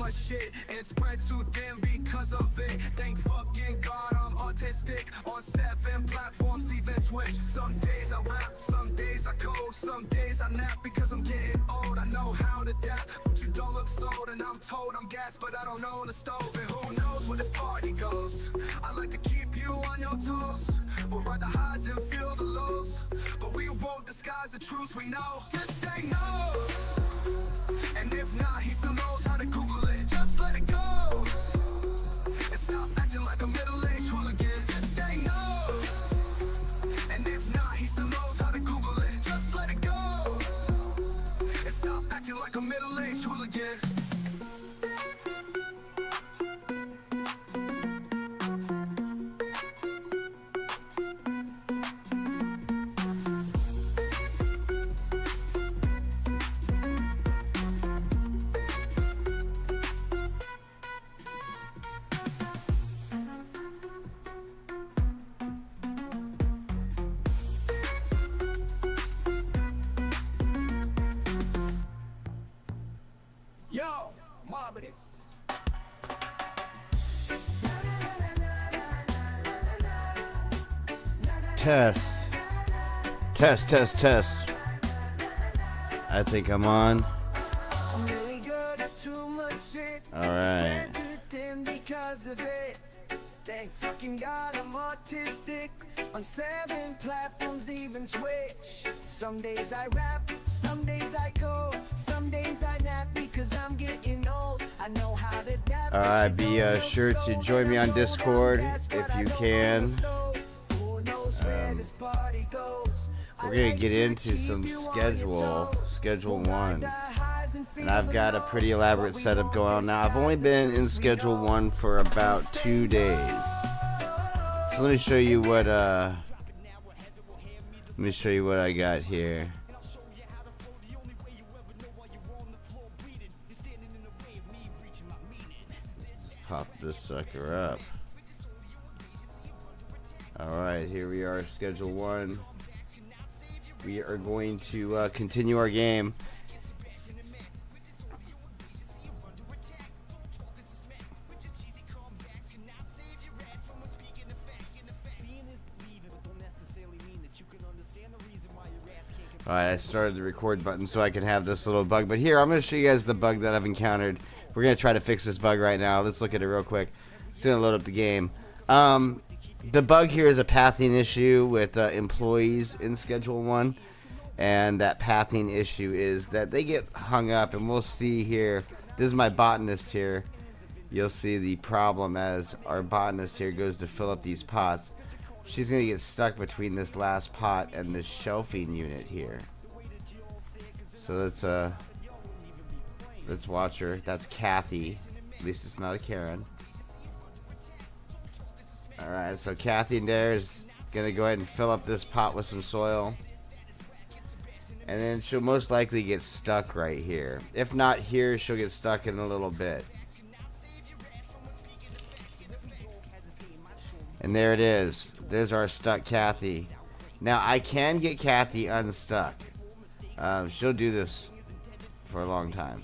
much shit and spread too thin because of it. Thank fucking God I'm autistic on 7 platforms, even Twitch. Some days I rap, some days I code, some days I nap because I'm getting old. I know how to dap, but you don't look sold, and I'm told I'm gassed, but I don't own the stove. And who knows where this party goes? I like to keep you on your toes. We'll ride the highs and feel the lows, but we won't disguise the truths we know. Disdain knows, and if not, he still knows how to Google it. Just let it go, and stop acting like a middle-aged hooligan. Disdain knows, and if not, he still knows how to Google it. Just let it go, and stop acting like a middle-aged hooligan. Yo, marvelous. Test. Test, test, test. I think I'm on. Alright. Thank fucking God I'm autistic on 7 platforms, even Twitch. Some days I rap, some days I code, some days I nap because I'm getting old. I know how to adapt. Alright, be sure to join me on Discord if you can. We're gonna get into some schedule 1. And I've got a pretty elaborate setup going on now. I've only been in schedule 1 for about 2 days. So let me show you what I got here. Pop this sucker up. Alright, here we are, schedule 1. We are going to continue our game. Alright, I started the record button so I can have this little bug. But here, I'm going to show you guys the bug that I've encountered. We're going to try to fix this bug right now. Let's look at it real quick. It's going to load up the game. The bug here is a pathing issue with employees in Schedule 1. And that pathing issue is that they get hung up. And we'll see here. This is my botanist here. You'll see the problem as our botanist here goes to fill up these pots. She's going to get stuck between this last pot and this shelving unit here. So let's watch her. That's Kathy. At least it's not a Karen. Alright, so Kathy there is going to go ahead and fill up this pot with some soil. And then she'll most likely get stuck right here. If not here, she'll get stuck in a little bit. And there it is. There's our stuck Kathy. Now, I can get Kathy unstuck. She'll do this for a long time.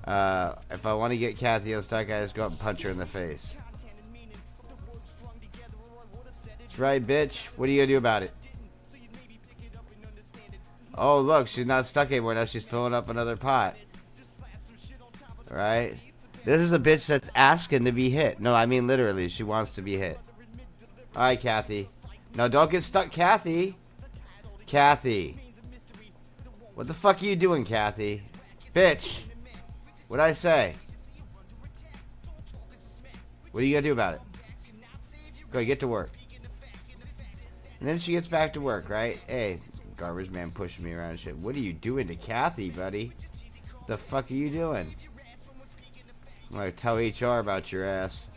If I want to get Kathy unstuck, I just go up and punch her in the face. That's right, bitch. What are you going to do about it? Oh, look. She's not stuck anymore. Now she's filling up another pot. Right? This is a bitch that's asking to be hit. No, I mean literally. She wants to be hit. Alright, Kathy. No, don't get stuck, Kathy. Kathy. What the fuck are you doing, Kathy? Bitch. What'd I say? What are you gonna do about it? Go, get to work. And then she gets back to work, right? Hey, garbage man pushing me around and shit. What are you doing to Kathy, buddy? What the fuck are you doing? I'm gonna tell HR about your ass.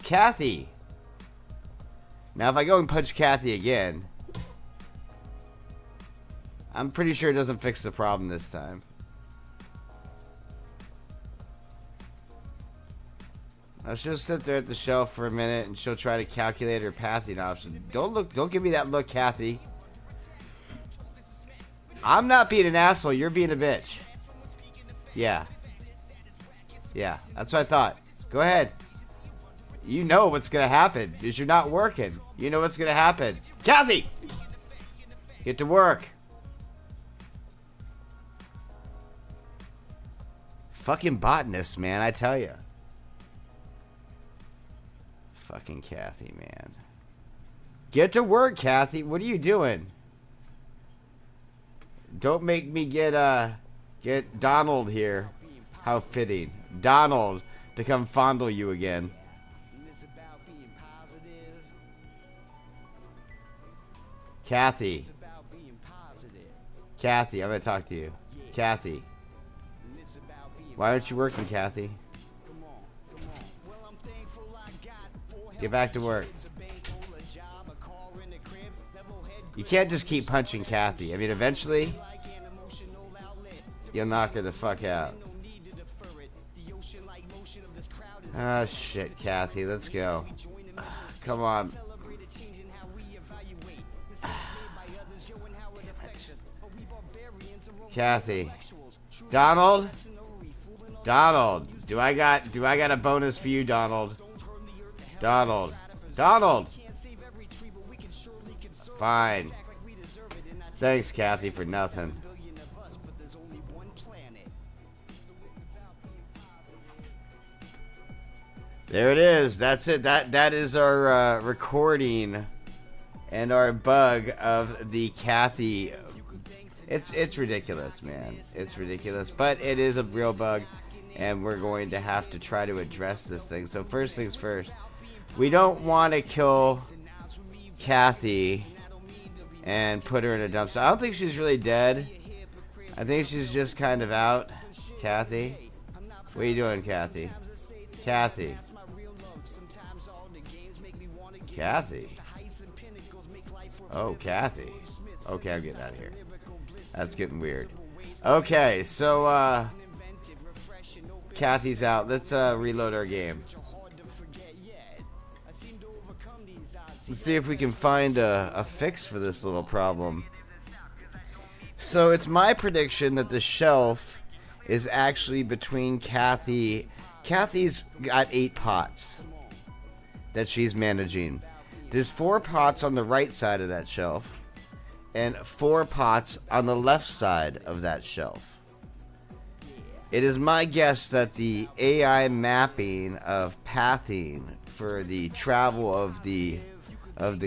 Kathy! Now, if I go and punch Kathy again, I'm pretty sure it doesn't fix the problem this time. Now, she'll sit there at the shelf for a minute, and she'll try to calculate her pathing option. Don't give me that look, Kathy. I'm not being an asshole. You're being a bitch. Yeah. Yeah, that's what I thought. Go ahead. You know what's gonna happen is you're not working. You know what's gonna happen. Kathy! Get to work. Fucking botanist, man, I tell you. Fucking Kathy, man. Get to work, Kathy. What are you doing? Don't make me get Donald here. How fitting. Donald to come fondle you again. Kathy. Kathy, I'm gonna talk to you. Kathy. Why aren't you working, Kathy? Get back to work. You can't just keep punching Kathy. I mean, eventually, you'll knock her the fuck out. Ah, shit, Kathy. Let's go. Come on. Kathy. Donald? Donald. Do I got a bonus for you, Donald? Donald. Donald! Fine. Thanks, Kathy, for nothing. There it is. That's it. That is our recording and our bug of the Kathy. It's ridiculous, man. It's ridiculous, but it is a real bug, and we're going to have to try to address this thing. So first things first, we don't want to kill Kathy and put her in a dumpster. I don't think she's really dead. I think she's just kind of out. Kathy, what are you doing, Kathy? Kathy. Kathy. Oh, Kathy. Okay, I'm getting out of here. That's getting weird. Okay, so Kathy's out. Let's reload our game. Let's see if we can find a fix for this little problem. So it's my prediction that the shelf is actually between Kathy. Kathy's got 8 pots that she's managing. There's 4 pots on the right side of that shelf and 4 pots on the left side of that shelf. It is my guess that the AI mapping of pathing for the travel of the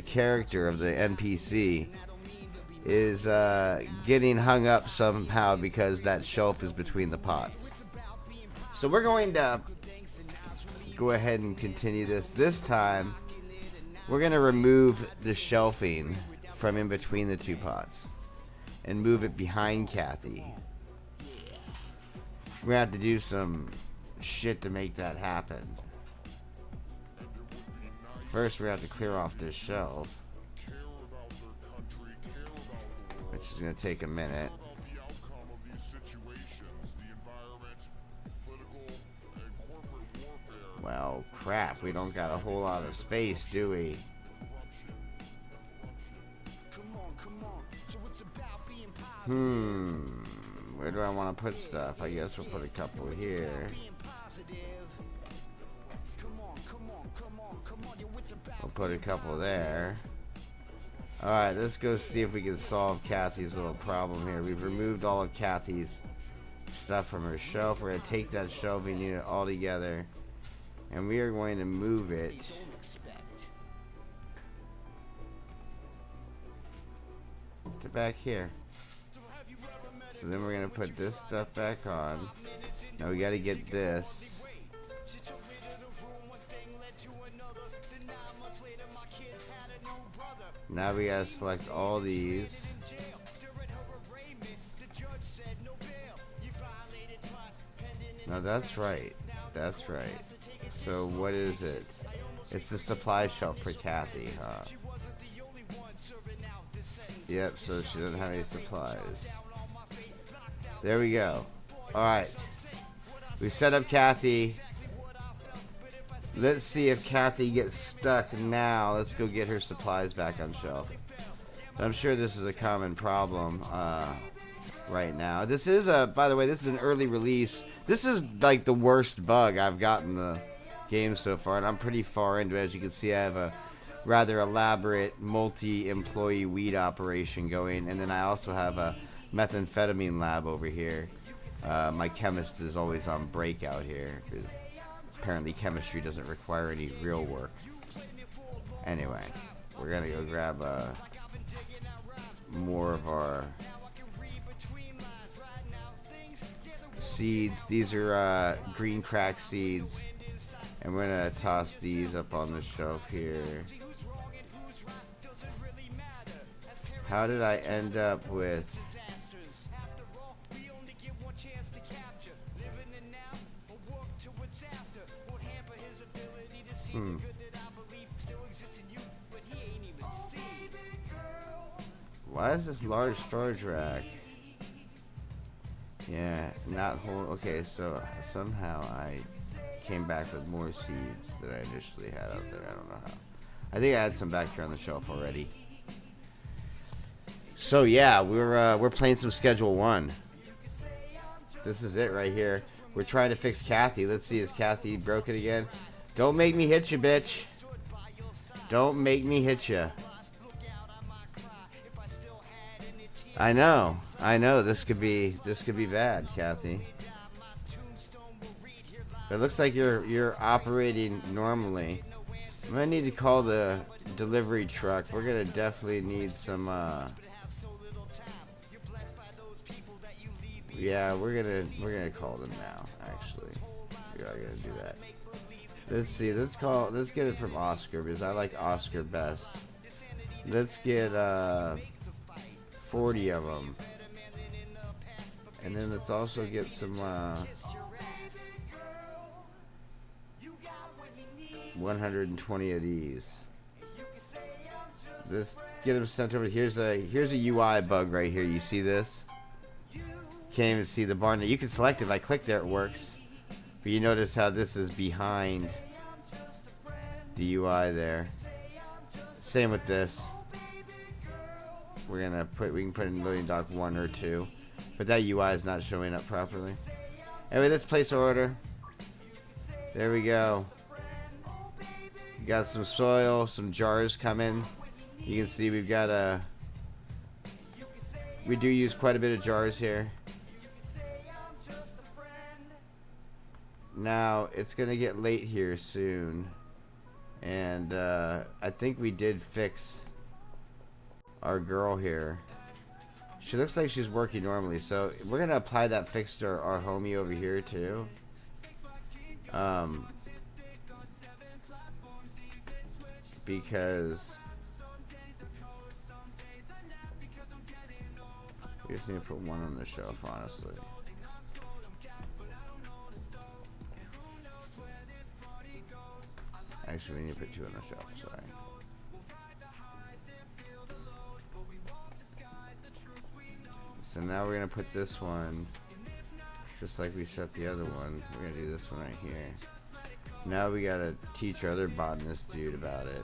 character of the NPC is getting hung up somehow because that shelf is between the pots. So we're going to go ahead and continue this. This time, we're going to remove the shelving from in between the 2 pots and move it behind Kathy. We're going to have to do some shit to make that happen. First, we're going to have to clear off this shelf, which is going to take a minute. Well, crap, we don't got a whole lot of space, do we? Where do I want to put stuff? I guess we'll put a couple here. We'll put a couple there. Alright, let's go see if we can solve Kathy's little problem here. We've removed all of Kathy's stuff from her shelf. We're going to take that shelving unit all together, and we are going to move it to back here. So then we're going to put this stuff back on. Now we got to get this. Now we got to select all these. No, that's right. That's right. So what is it? It's the supply shelf for Kathy, huh? Yep, so she doesn't have any supplies. There we go. Alright. We set up Kathy. Let's see if Kathy gets stuck now. Let's go get her supplies back on shelf. I'm sure this is a common problem right now. This is by the way, this is an early release. This is like the worst bug I've got in the game so far, and I'm pretty far into it. As you can see, I have a rather elaborate multi-employee weed operation going, and then I also have a methamphetamine lab over here. My chemist is always on break out here because apparently chemistry doesn't require any real work. Anyway, we're gonna go grab more of our seeds. These are green crack seeds, and we're gonna toss these up on the shelf here. How did I end up with Why is this large storage rack? Yeah, not whole. Okay, so somehow I came back with more seeds that I initially had out there. I don't know how. I think I had some back here on the shelf already. So yeah, we're playing some Schedule 1. This is it right here. We're trying to fix Kathy. Let's see, is Kathy broken again? Don't make me hit you, bitch. Don't make me hit you. I know. This could be bad, Kathy. It looks like you're operating normally. I'm gonna need to call the delivery truck. We're gonna definitely need some. Yeah, we're gonna call them now. Actually, we are gonna do that. Let's see. Let's get it from Oscar because I like Oscar best. Let's get 40 of them, and then let's also get some 120 of these. Let's get them sent over. Here's a UI bug right here. You see this? Can't even see the bar. You can select it. If I click there, it works. But you notice how this is behind the UI there. Same with this. We can put in loading dock 1 or 2, but that UI is not showing up properly. Anyway, let's place our order. There we go. We got some soil, some jars coming. You can see we do use quite a bit of jars here. Now it's gonna get late here soon, and I think we did fix our girl here. She looks like she's working normally, so we're gonna apply that fix to our homie over here too. Because we just need to put one on the shelf, honestly. Actually, we need to put 2 on the shelf, sorry. So now we're going to put this one, just like we set the other one. We're going to do this one right here. Now we got to teach our other botanist dude about it.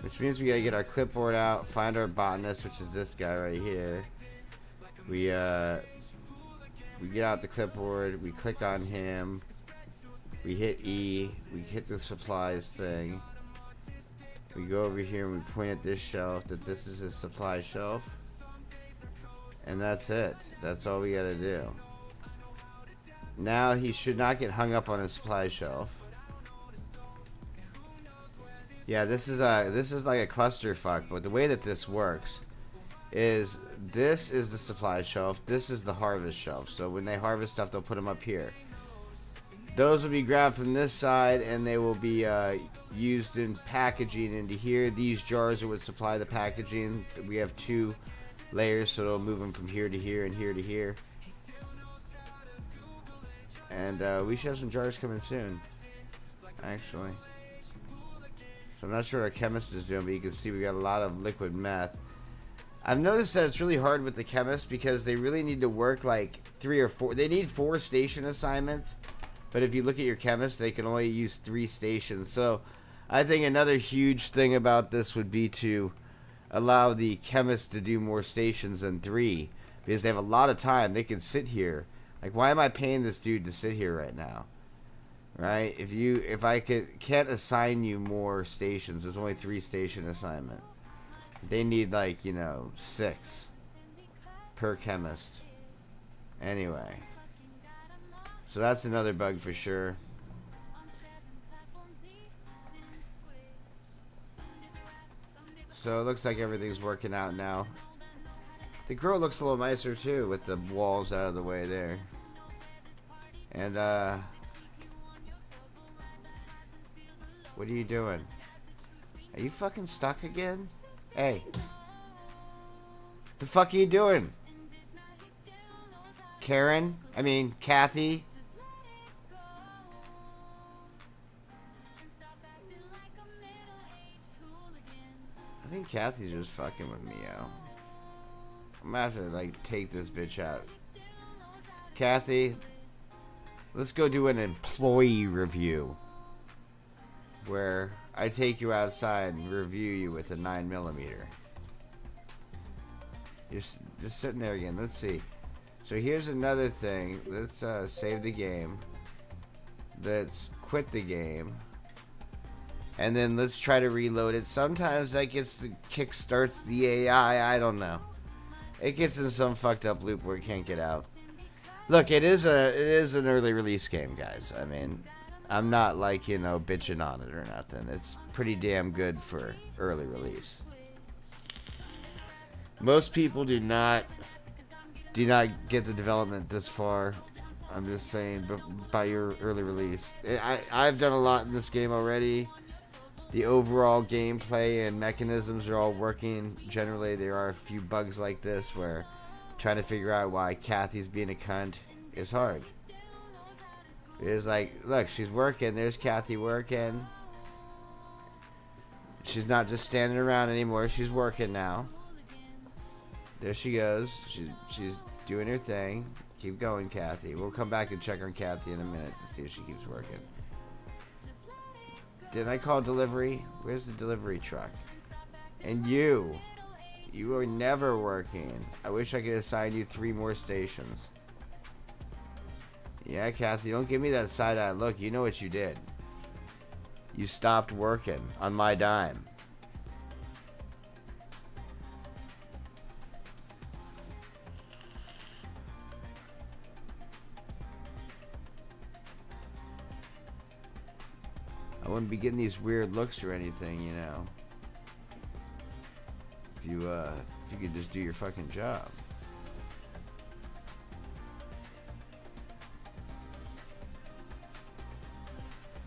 Which means we got to get our clipboard out, find our botanist, which is this guy right here. We get out the clipboard, we click on him, we hit E, we hit the supplies thing. We go over here and we point at this shelf that this is his supply shelf. And that's it. That's all we gotta do. Now he should not get hung up on his supply shelf. Yeah, this is like a clusterfuck, but the way that this works is this is the supply shelf, this is the harvest shelf. So when they harvest stuff, they'll put them up here. Those will be grabbed from this side, and they will be used in packaging into here. These jars are what supply the packaging. We have 2 layers, so it'll move them from here to here and here to here. And we should have some jars coming soon, actually. So I'm not sure what our chemist is doing, but you can see we got a lot of liquid meth. I've noticed that it's really hard with the chemists because they really need to work like 3 or 4. They need 4 station assignments. But if you look at your chemist, they can only use 3 stations. So I think another huge thing about this would be to allow the chemists to do more stations than 3 because they have a lot of time. They can sit here. Like, why am I paying this dude to sit here right now? Right? If I can't assign you more stations, there's only 3 station assignment. They need, like, you know, 6 per chemist. Anyway, so that's another bug for sure. So it looks like everything's working out now. The grow looks a little nicer too with the walls out of the way there. And what are you doing? Are you fucking stuck again? Hey. The fuck are you doing? Karen? I mean, Kathy? I think Kathy's just fucking with me, yo. I'm gonna have to, like, take this bitch out. Kathy, let's go do an employee review. Where I take you outside and review you with a 9mm. You're just sitting there again. Let's see. So here's another thing. Let's save the game. Let's quit the game. And then let's try to reload it. Sometimes that kickstarts the AI. I don't know. It gets in some fucked up loop where it can't get out. Look, it is an early release game, guys. I mean, I'm not like, you know, bitching on it or nothing. It's pretty damn good for early release. Most people do not get the development this far. I'm just saying, but by your early release. I've done a lot in this game already. The overall gameplay and mechanisms are all working. Generally, there are a few bugs like this where trying to figure out why Kathy's being a cunt is hard. It's like, look, she's working. There's Kathy working. She's not just standing around anymore. She's working now. There she goes. She's doing her thing. Keep going, Kathy. We'll come back and check on Kathy in a minute to see if she keeps working. Did I call delivery? Where's the delivery truck? And you are never working. I wish I could assign you 3 more stations. Yeah, Kathy, don't give me that side-eye look. You know what you did. You stopped working on my dime. I wouldn't be getting these weird looks or anything, you know. If you could just do your fucking job.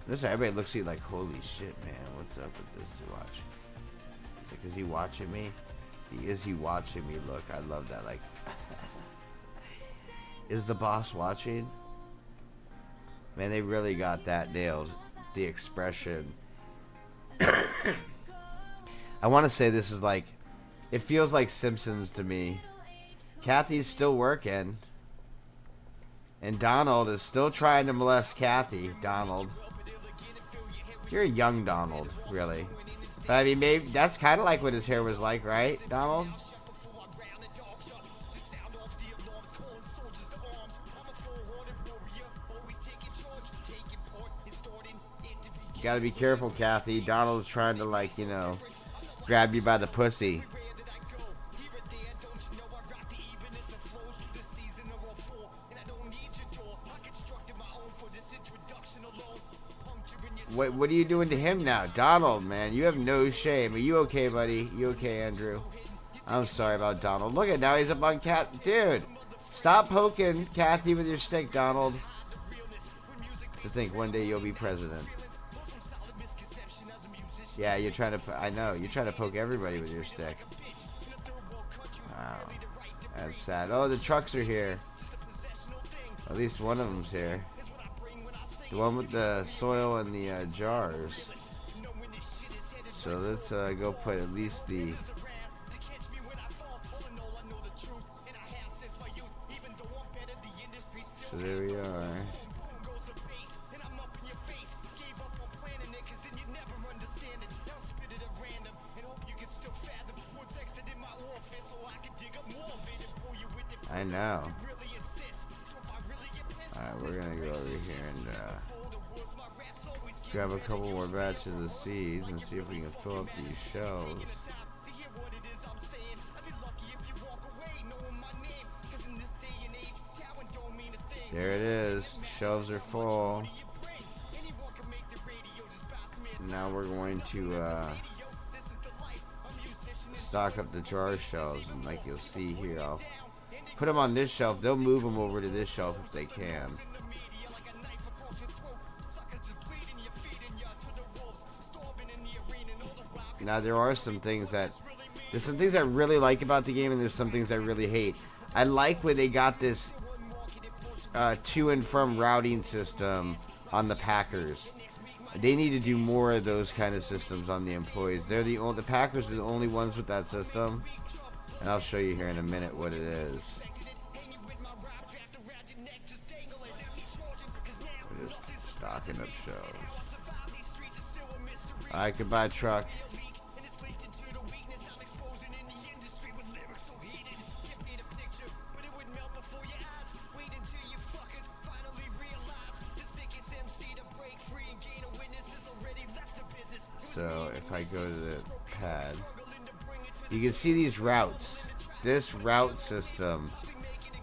Listen, everybody looks at you like, holy shit, man, what's up with this to watch? Like, is he watching me? Is he watching me? Look, I love that. Like, is the boss watching? Man, they really got that nailed. The expression. I want to say this is like, it feels like Simpsons to me. Kathy's still working. And Donald is still trying to molest Kathy. Donald. You're a young Donald, really. But I mean, maybe that's kind of like what his hair was like, right, Donald? Gotta be careful, Kathy. Donald's trying to, like, you know, grab you by the pussy. What are you doing to him now? Donald, man, you have no shame. Are you okay, buddy? You okay, Andrew? I'm sorry about Donald. Look at now, he's up on Cat. Dude, stop poking Kathy with your stick, Donald. To think one day you'll be president. Yeah, you're trying to. I know you're trying to poke everybody with your stick. Wow, that's sad. Oh, the trucks are here. At least one of them's here. The one with the soil and the jars. So let's go put at least the. So there we are. know. Alright, we're gonna go over here and grab a couple more batches of seeds and see if we can fill up these shelves. There it is. Shelves are full. Now we're going to stock up the jar shelves, and like you'll see here, I'll put them on this shelf. They'll move them over to this shelf if they can. Now there are some things that there's some things I really like about the game, and there's some things I really hate. I like where they got this to and from routing system on the Packers. They need to do more of those kind of systems on the employees. They're the Packers are the only ones with that system, and I'll show you here in a minute what it is. We're just stocking up shelves. I could buy a truck. So if I go to the pad, you can see these routes. This route system,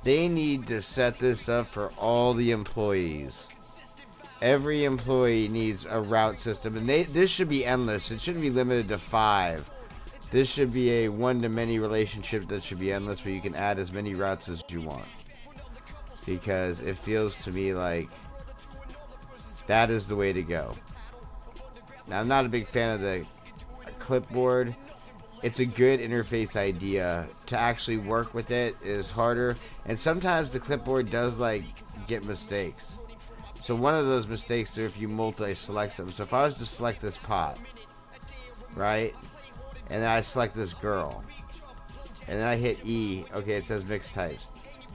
they need to set this up for all the employees. Every employee needs a route system, and this should be endless. It shouldn't be limited to 5. This should be a one-to-many relationship that should be endless, where you can add as many routes as you want. Because it feels to me like that is the way to go. Now, I'm not a big fan of the clipboard. It's a good interface idea. To actually work with it is harder, and sometimes the clipboard does like get mistakes. So one of those mistakes are if you multi-select them. So if I was to select this pot, right, and then I select this girl, and then I hit E, okay, it says mixed types.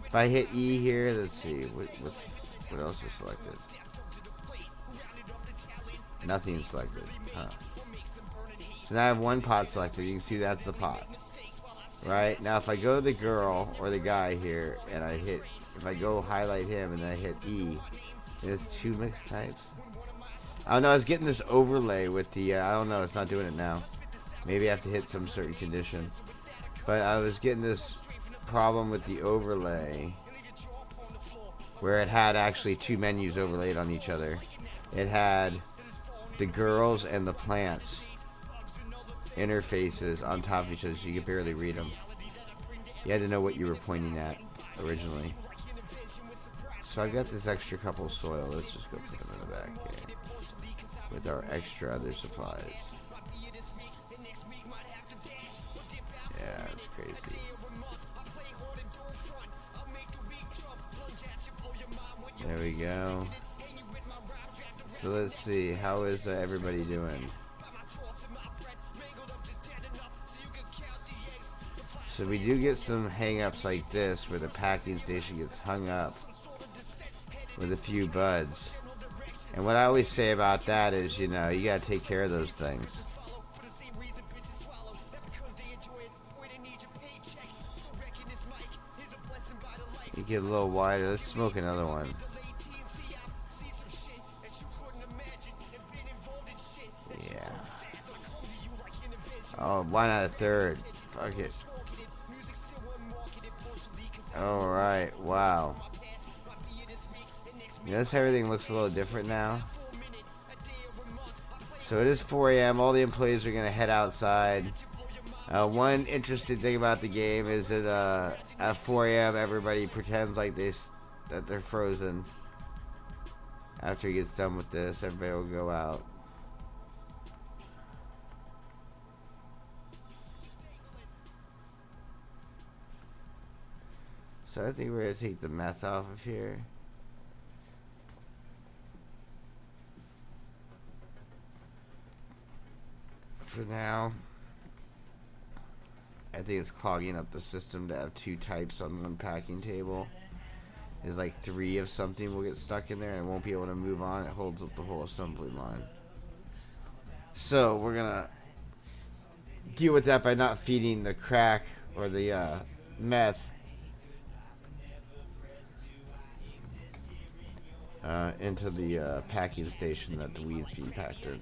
If I hit E here, let's see, what else is selected? Nothing selected. Huh. So now I have one pot selected. You can see that's the pot. Right? Now if I go to the girl or the guy here and I hit, if I go highlight him and then I hit E, it's 2 mixed types. I don't know, I was getting this overlay with the, I don't know, it's not doing it now. Maybe I have to hit some certain condition. But I was getting this problem with the overlay where it had actually 2 menus overlaid on each other. It had the girls and the plants interfaces on top of each other, so you could barely read them. You had to know what you were pointing at originally. So I've got this extra couple soil. Let's just go put them in the back here with our extra other supplies. Yeah, it's crazy. There we go. So let's see, how is everybody doing? So we do get some hang-ups like this where the packing station gets hung up with a few buds. And what I always say about that is, you know, you gotta take care of those things. You get a little wider. Let's smoke another one. Yeah. Oh, why not a third? Fuck it. Alright, wow. Notice everything looks a little different now. So it is 4 a.m. All the employees are going to head outside. One interesting thing about the game is that at 4 a.m. everybody pretends like that they're frozen. After he gets done with this, everybody will go out. So I think we're going to take the meth off of here. For now. I think it's clogging up the system to have 2 types on one packing table. There's like 3 of something will get stuck in there and it won't be able to move on. It holds up the whole assembly line. So we're going to deal with that by not feeding the crack or the meth into the packing station that the weed's being packed in.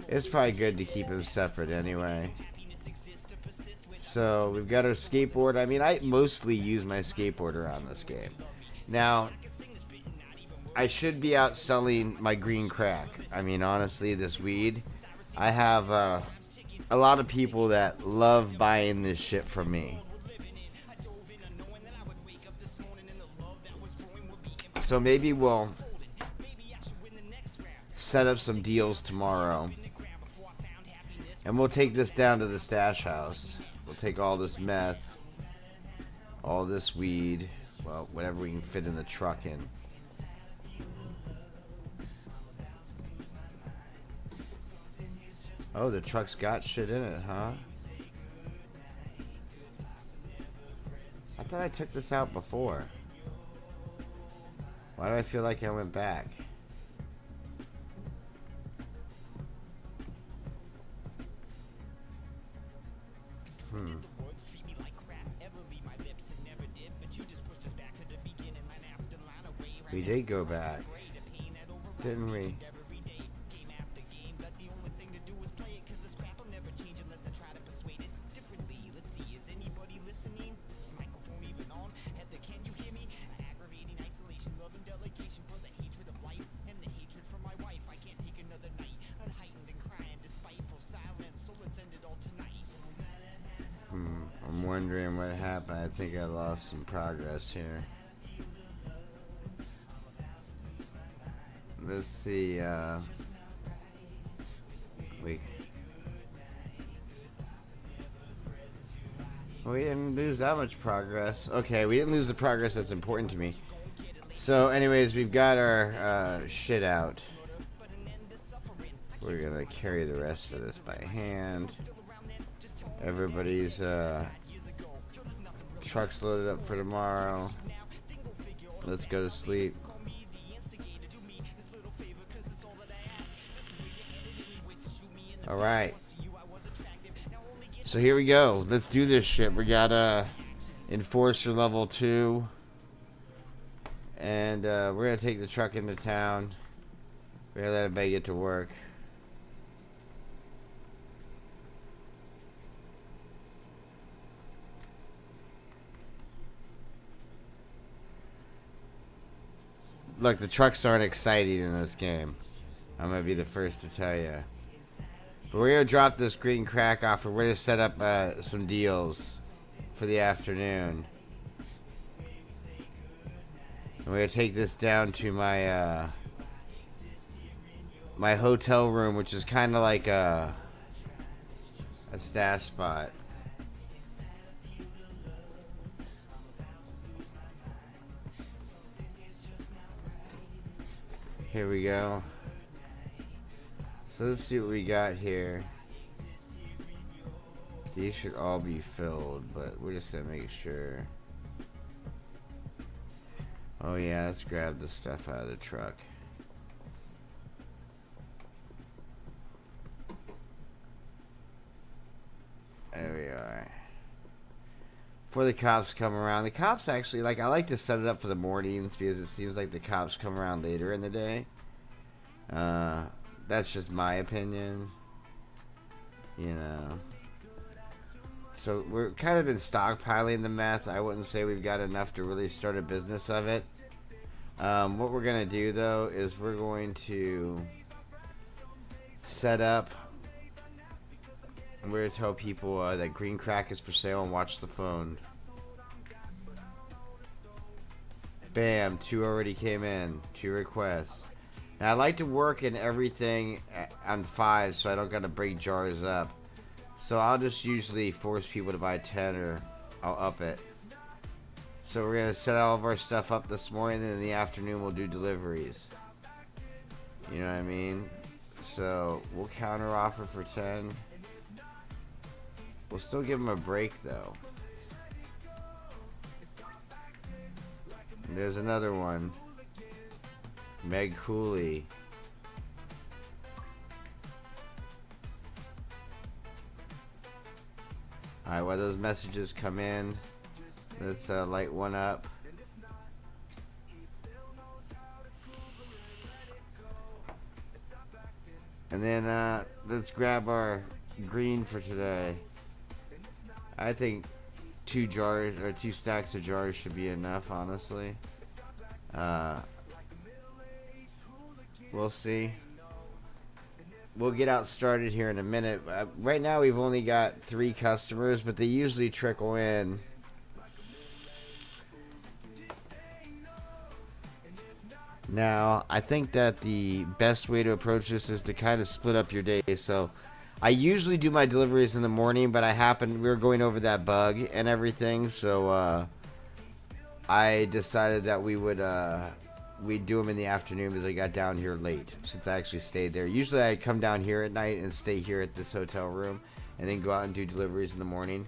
It's probably good to keep them separate anyway. So we've got our skateboard. I mean, I mostly use my skateboard around this game. Now, I should be out selling my green crack. I mean, honestly, this weed. I have a lot of people that love buying this shit from me. So maybe we'll set up some deals tomorrow. And we'll take this down to the stash house. We'll take all this meth, all this weed, well, whatever we can fit in the truck in. Oh, the truck's got shit in it, huh? I thought I took this out before. Why do I feel like I went back? We did go back, didn't we? I'm wondering what happened. I think I lost some progress here. Let's see, we didn't lose that much progress. Okay, we didn't lose the progress that's important to me. So anyways, we've got our shit out. We're gonna carry the rest of this by hand. Everybody's truck's loaded up for tomorrow. Let's go to sleep. Alright. So here we go. Let's do this shit. We got Enforcer level 2. And we're going to take the truck into town. We're going to let everybody get to work. Look, the trucks aren't exciting in this game. I'm going to be the first to tell you. But we're going to drop this green crack off and we're going to set up some deals for the afternoon. And we're going to take this down to my my hotel room, which is kind of like a stash spot. Here we go. So let's see what we got here. These should all be filled, but we're just gonna make sure. Oh yeah, let's grab the stuff out of the truck. There we are. Before the cops come around, the cops actually, like, I like to set it up for the mornings because it seems like the cops come around later in the day. That's just my opinion, you know. So we're kind of been stockpiling the meth. I wouldn't say we've got enough to really start a business of it. What we're gonna do though is we're going to set up. We're gonna tell people that green crack is for sale and watch the phone. Bam! 2 already came in. 2 requests. Now I like to work in everything on 5 so I don't gotta break jars up. So I'll just usually force people to buy 10 or I'll up it. So we're gonna set all of our stuff up this morning and in the afternoon we'll do deliveries. You know what I mean? So we'll counter offer for 10. We'll still give them a break though. And there's another one. Meg Cooley. Alright, while those messages come in, let's light one up. And then let's grab our green for today. I think 2 stacks of jars should be enough, honestly. We'll see. We'll get out started here in a minute. Right now we've only got 3 customers, but they usually trickle in. Now, I think that the best way to approach this is to kind of split up your day. So, I usually do my deliveries in the morning, but we were going over that bug and everything, so I decided that we'd do them in the afternoon because I got down here late since I actually stayed there. Usually I come down here at night and stay here at this hotel room and then go out and do deliveries in the morning.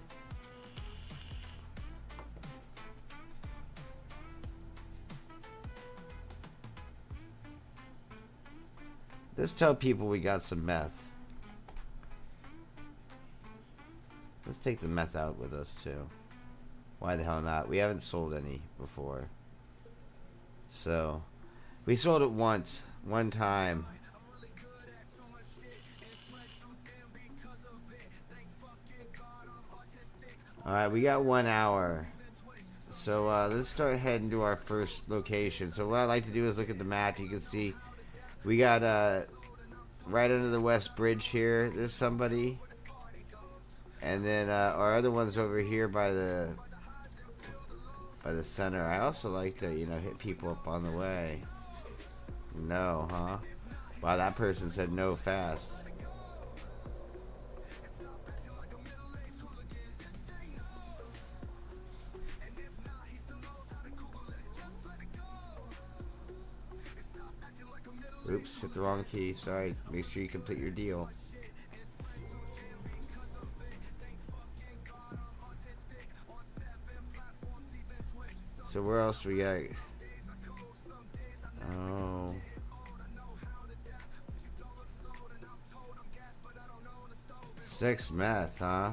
Let's tell people we got some meth. Let's take the meth out with us too. Why the hell not? We haven't sold any before. So, we sold it once. One time. Alright, we got 1 hour. So, let's start heading to our first location. So, what I like to do is look at the map. You can see we got right under the West Bridge here. There's somebody. And then our other one's over here by the center. I also like to, hit people up on the way. No, huh? Wow, that person said no fast. Oops, hit the wrong key. Sorry. Make sure you complete your deal. So where else we got? Oh. Six meth, huh?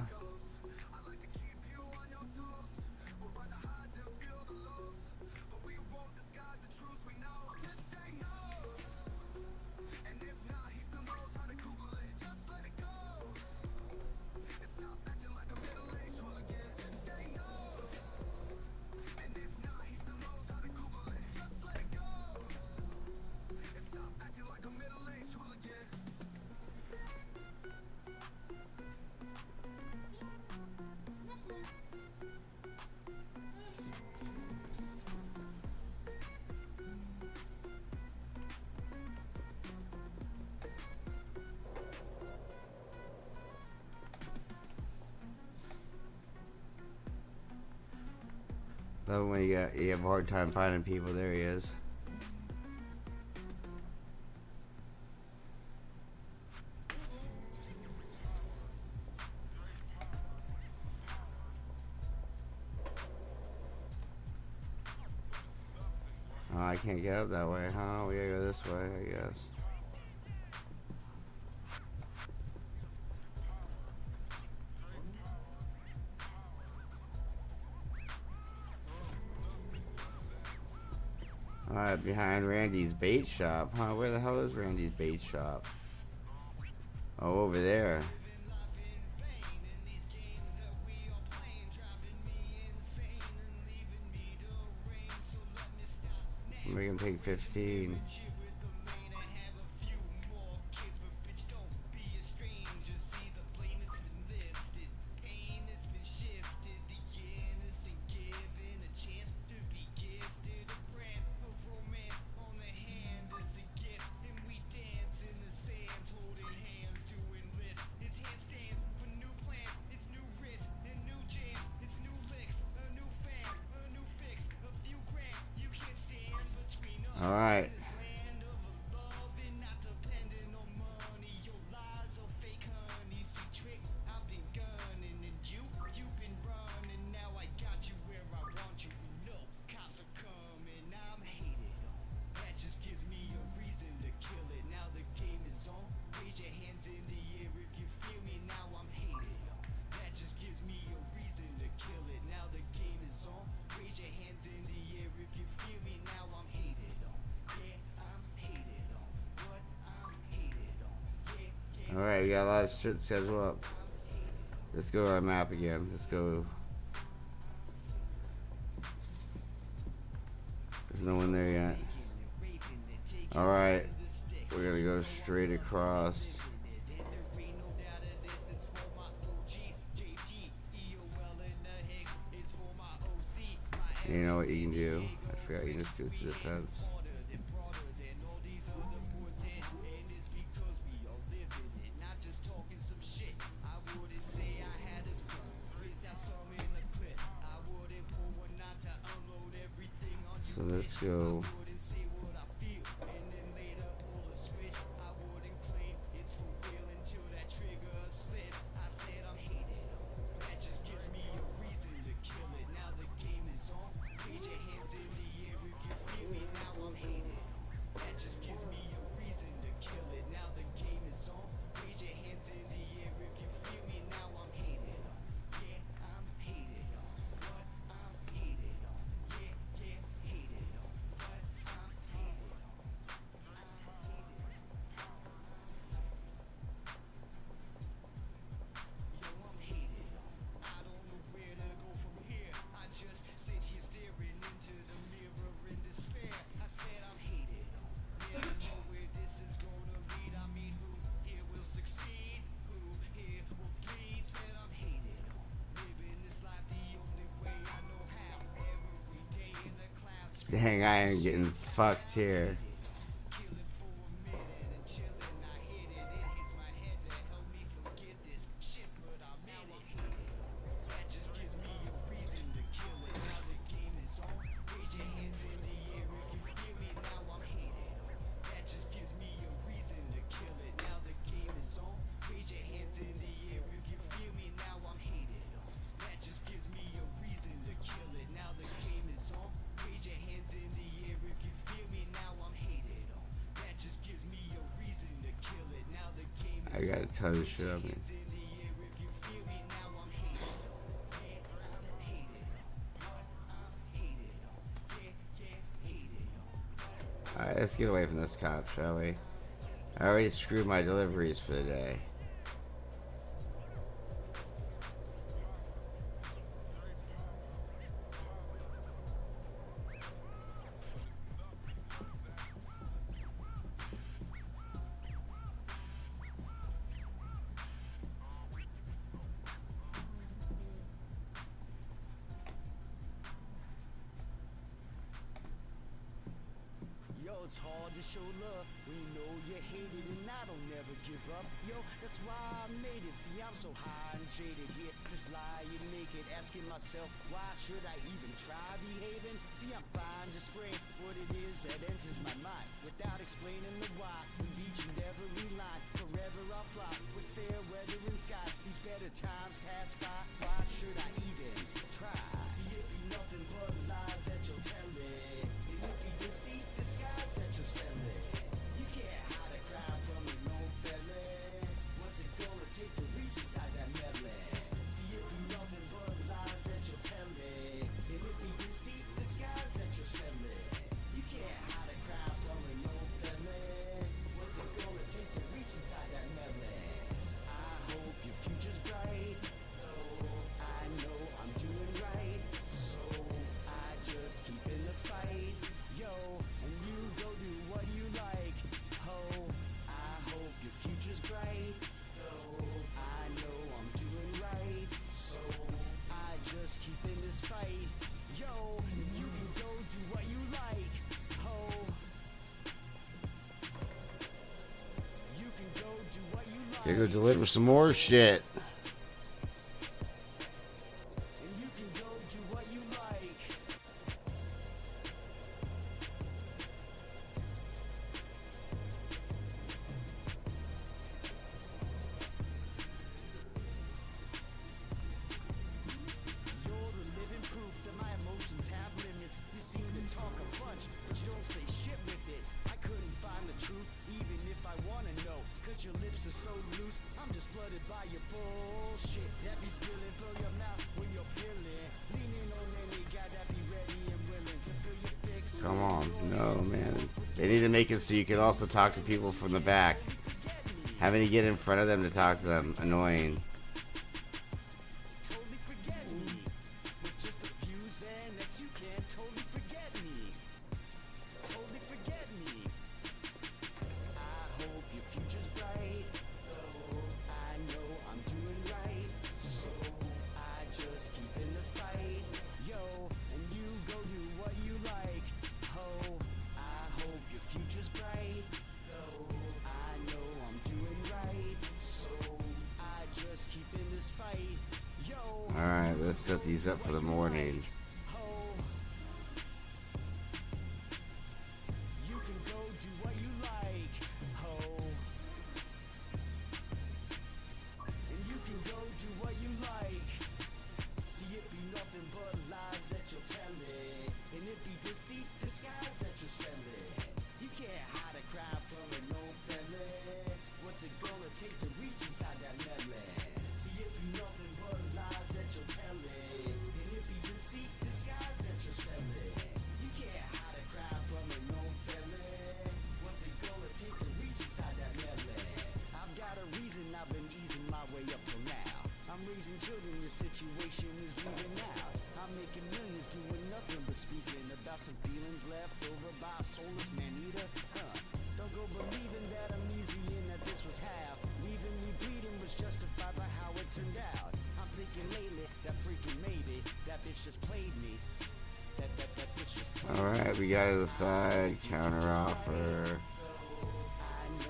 Love when you have a hard time finding people. There he is. Oh, I can't get up that way, huh? We gotta go this way, I guess. Alright, behind Randy's bait shop. Huh, where the hell is Randy's bait shop? Oh, over there. Make him take 15. All right. Alright, we got a lot of shit scheduled up. Let's go to our map again. Let's go. There's no one there yet. Alright. We're gonna go straight across. You know what you can do? I forgot you can just do it to the fence. So let's go. Dang, I am getting fucked here. I got a ton of shit on me. Alright, let's get away from this cop, shall we? I already screwed my deliveries for the day. It's hard to show love when you know you hate it, and I don't never give up. Yo, that's why I made it. See, I'm so high and jaded here, just lying naked, asking myself, why should I even try behaving? See, I'm fine just spraying what it is that enters my mind, without explaining the why. I'm reaching every line, forever I'll fly, with fair weather and sky. These better times pass by, why should I even try? See, it be nothing but lies that you're telling. It would be deceit disguised that you're selling. You can't hide a crowd from a known felon. What's it gonna take to reach inside that melon? See, it be nothing but lies that you're telling. It would be deceit disguised that you're selling. You can't hide a crowd from a known felon. What's it gonna take to reach inside that melon? I hope your future's bright. Oh, I know I'm doing right. So I just keep in the fight. Yo, and you go do what you like. Ho, I hope your future's bright. Oh, I know I'm doing right. So I just keep in this fight. Yo, and you can go do what you like. Ho, you can go do what you like. Gotta go deliver some more shit. And you can go do what you like. You're the living proof that my emotions have limits. You seem to talk a bunch, but you don't say shit with it. I couldn't find the truth, even if I wanna know. Cause your lips are so loose, I'm just flooded by your bullshit. That be spilling from your mouth when you're peeling. Leaning on any guy that be ready and willing to fill your fix. Come on. No, man. They need to make it so you can also talk to people from the back. Forget me. Having to get in front of them to talk to them, annoying. Totally forget me. With just a few Xanax, you can't totally forget me. Totally forget me. I hope your future's bright. I know I'm doing right. So I just keep in the fight. Yo, and you go do what you like. Ho, I hope your future's bright. I know I'm doing right. So I just keep in this fight. Yo. Alright, let's set these up for the morning. Ho. You can go do what you like. Ho. And you can go do what you like. See, it be nothing but lies that you're telling. And it be deceit disguised that you're selling. You can't hide a crowd from an old fella. What's it gonna take to reach inside that melon? See, it be nothing but lies that you're telling. And it be deceit disguised that you're selling. You can't hide a crowd from an old fella. What's it gonna take to reach inside that melon? I've got a reason I've been easing my way up till now. I'm raising children, your situation is leaving out. I'm making millions doing nothing but speaking about some feelings left over by a soulless man-eater. Don't go believing that I'm easy and that this was how leaving me bleeding was justified by how it turned out. I'm thinking lately that freaking maybe that bitch just played me. That bitch just played me. Alright, we got to the side. Counter offer.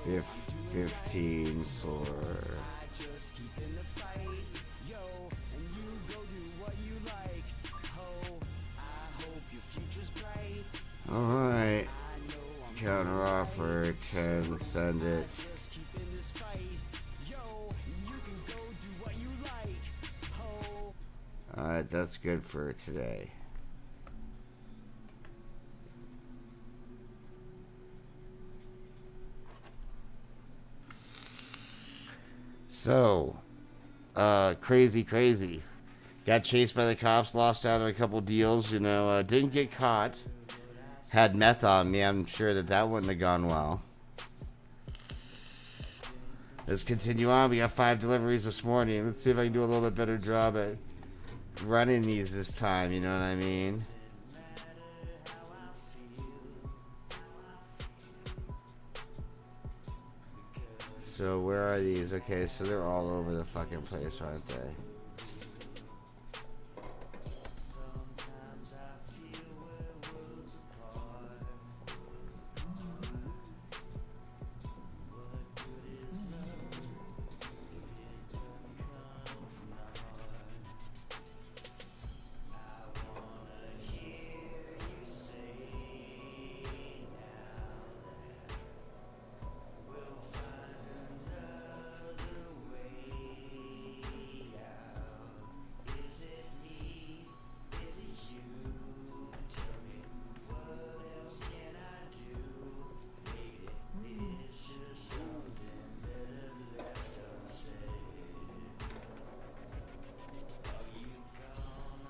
15 for. I just keep in the fight, yo, and you go do what you like. Ho, I hope your future's bright. Alright. I know I'm Counter offer 10, send it. just keep in this fight, yo, you can go do what you like. Ho. Alright, that's good for today. So, crazy. Got chased by the cops, lost out on a couple deals, you know, didn't get caught. Had meth on me, I'm sure that wouldn't have gone well. Let's continue on. We got 5 deliveries this morning. Let's see if I can do a little bit better job at running these this time, you know what I mean? So where are these? Okay, so they're all over the fucking place, aren't they?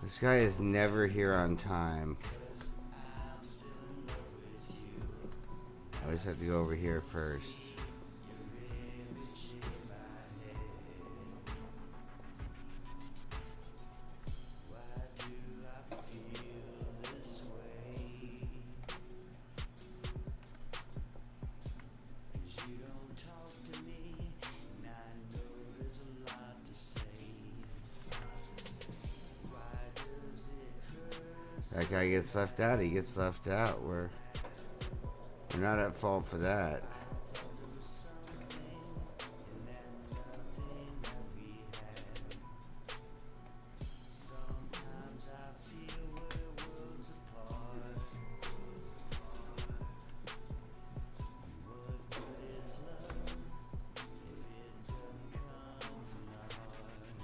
This guy is never here on time. I always have to go over here first. That guy gets left out, he gets left out. We're not at fault for that.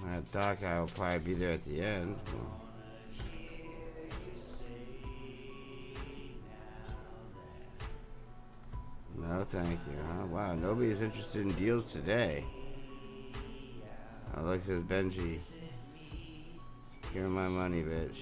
That doc guy will probably be there at the end. No, thank you. Huh? Wow, nobody's interested in deals today. Oh, look at this Benji. Give me my money, bitch.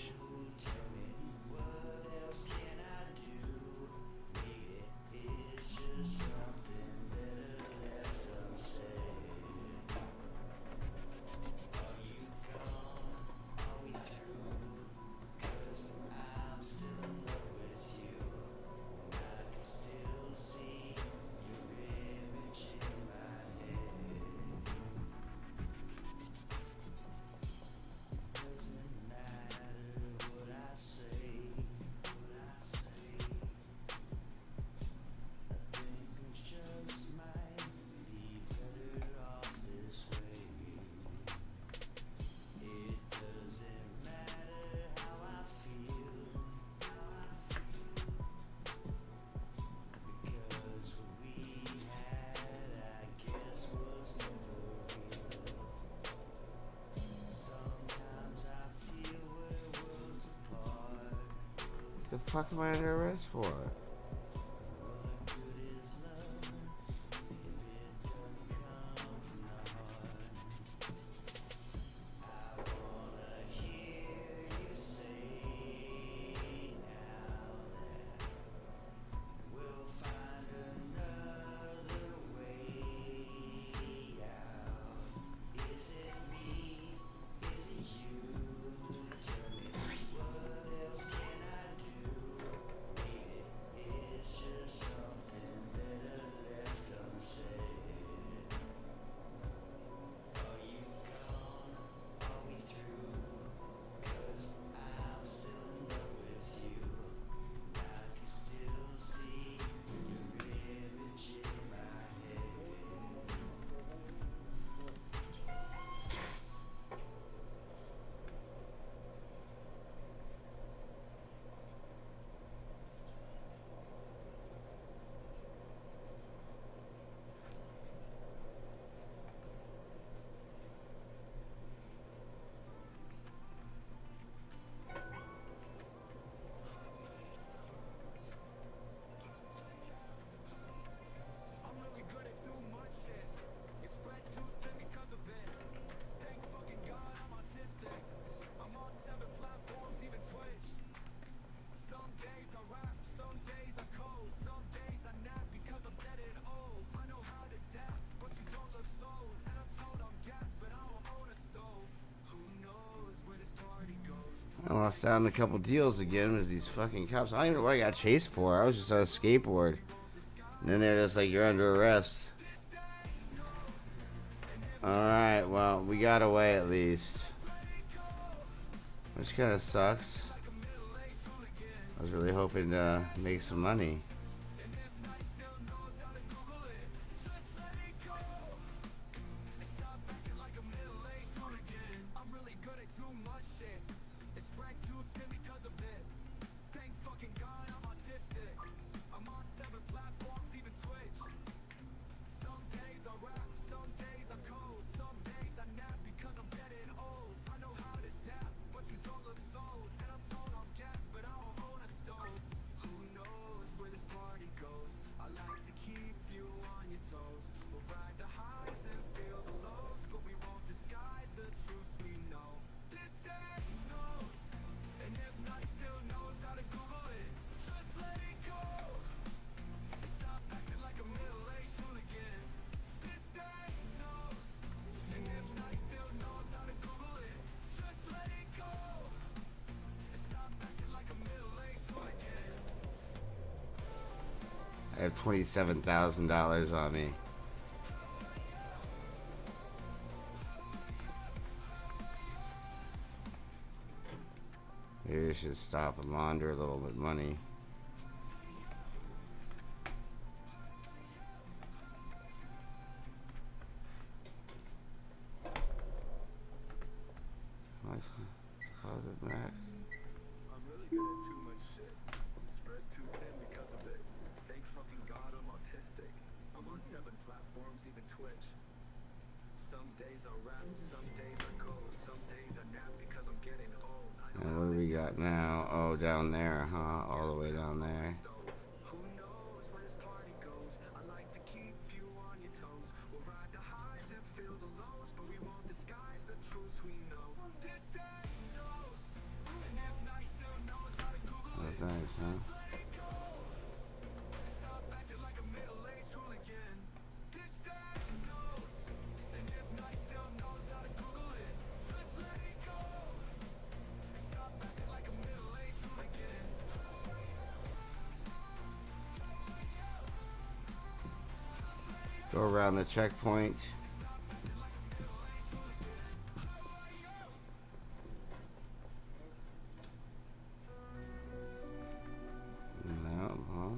fuck am I under arrest for? I'm really good at too much shit. It's spread too thin because of it. Thank fucking God I'm autistic. I'm on 7 platforms, even Twitch. Some days I rap, some days I code, some days I nap because I'm dead and old. I know how to dap, but you don't look sold. And I'm told I'm gas, but I don't own a stove. Who knows where this party goes? I lost out on a couple deals again with these fucking cops. I don't even know what I got chased for. I was just on a skateboard. And then they're just like, you're under arrest. Alright, well, we got away at least. Which kind of sucks. I was really hoping to make some money. I'm really good at too much shit. It's spread too thin because of it. Thank fucking God I'm autistic. I'm on 7 platforms, even Twitch. Some days I rap, some days I code, some days I nap because I'm getting old. I know how to dap, but you don't look sold. And I'm told I'm gas, but I don't own a stove. Who knows where this party goes? I like to keep you on your toes. We'll ride the highs and feel the lows, but we won't disguise the truths we know. Disdain knows, and if not, he still knows how to Google it. Just let it go. Stop acting like a middle-aged hooligan. Disdain knows, and if not, he still knows how to Google it. Just let it go. Stop acting like a middle-aged hooligan. I have $27,000 on me. Maybe I should stop and launder a little bit of money. Deposit back. I'm really good at too much shit. Spread too thin because of it. Thank fucking God I'm autistic. I'm on 7 platforms, even Twitch. Some days I rap, some days I code, some days I nap because I'm getting old. And what do we got now? Oh, down there, huh? All the way down there. Who knows where this party goes? I like to keep you on your toes. We'll ride the highs and feel the lows, but we won't disguise the truths we know. Disdain knows, and if not, he still knows how to Google Oh, it. thanks, huh? Let it go. Stop acting like a middle-aged hooligan. Disdain knows, and if not, he still knows how to Google it. Just let it go. Stop acting like a middle-aged hooligan. Go around the checkpoint. No, huh?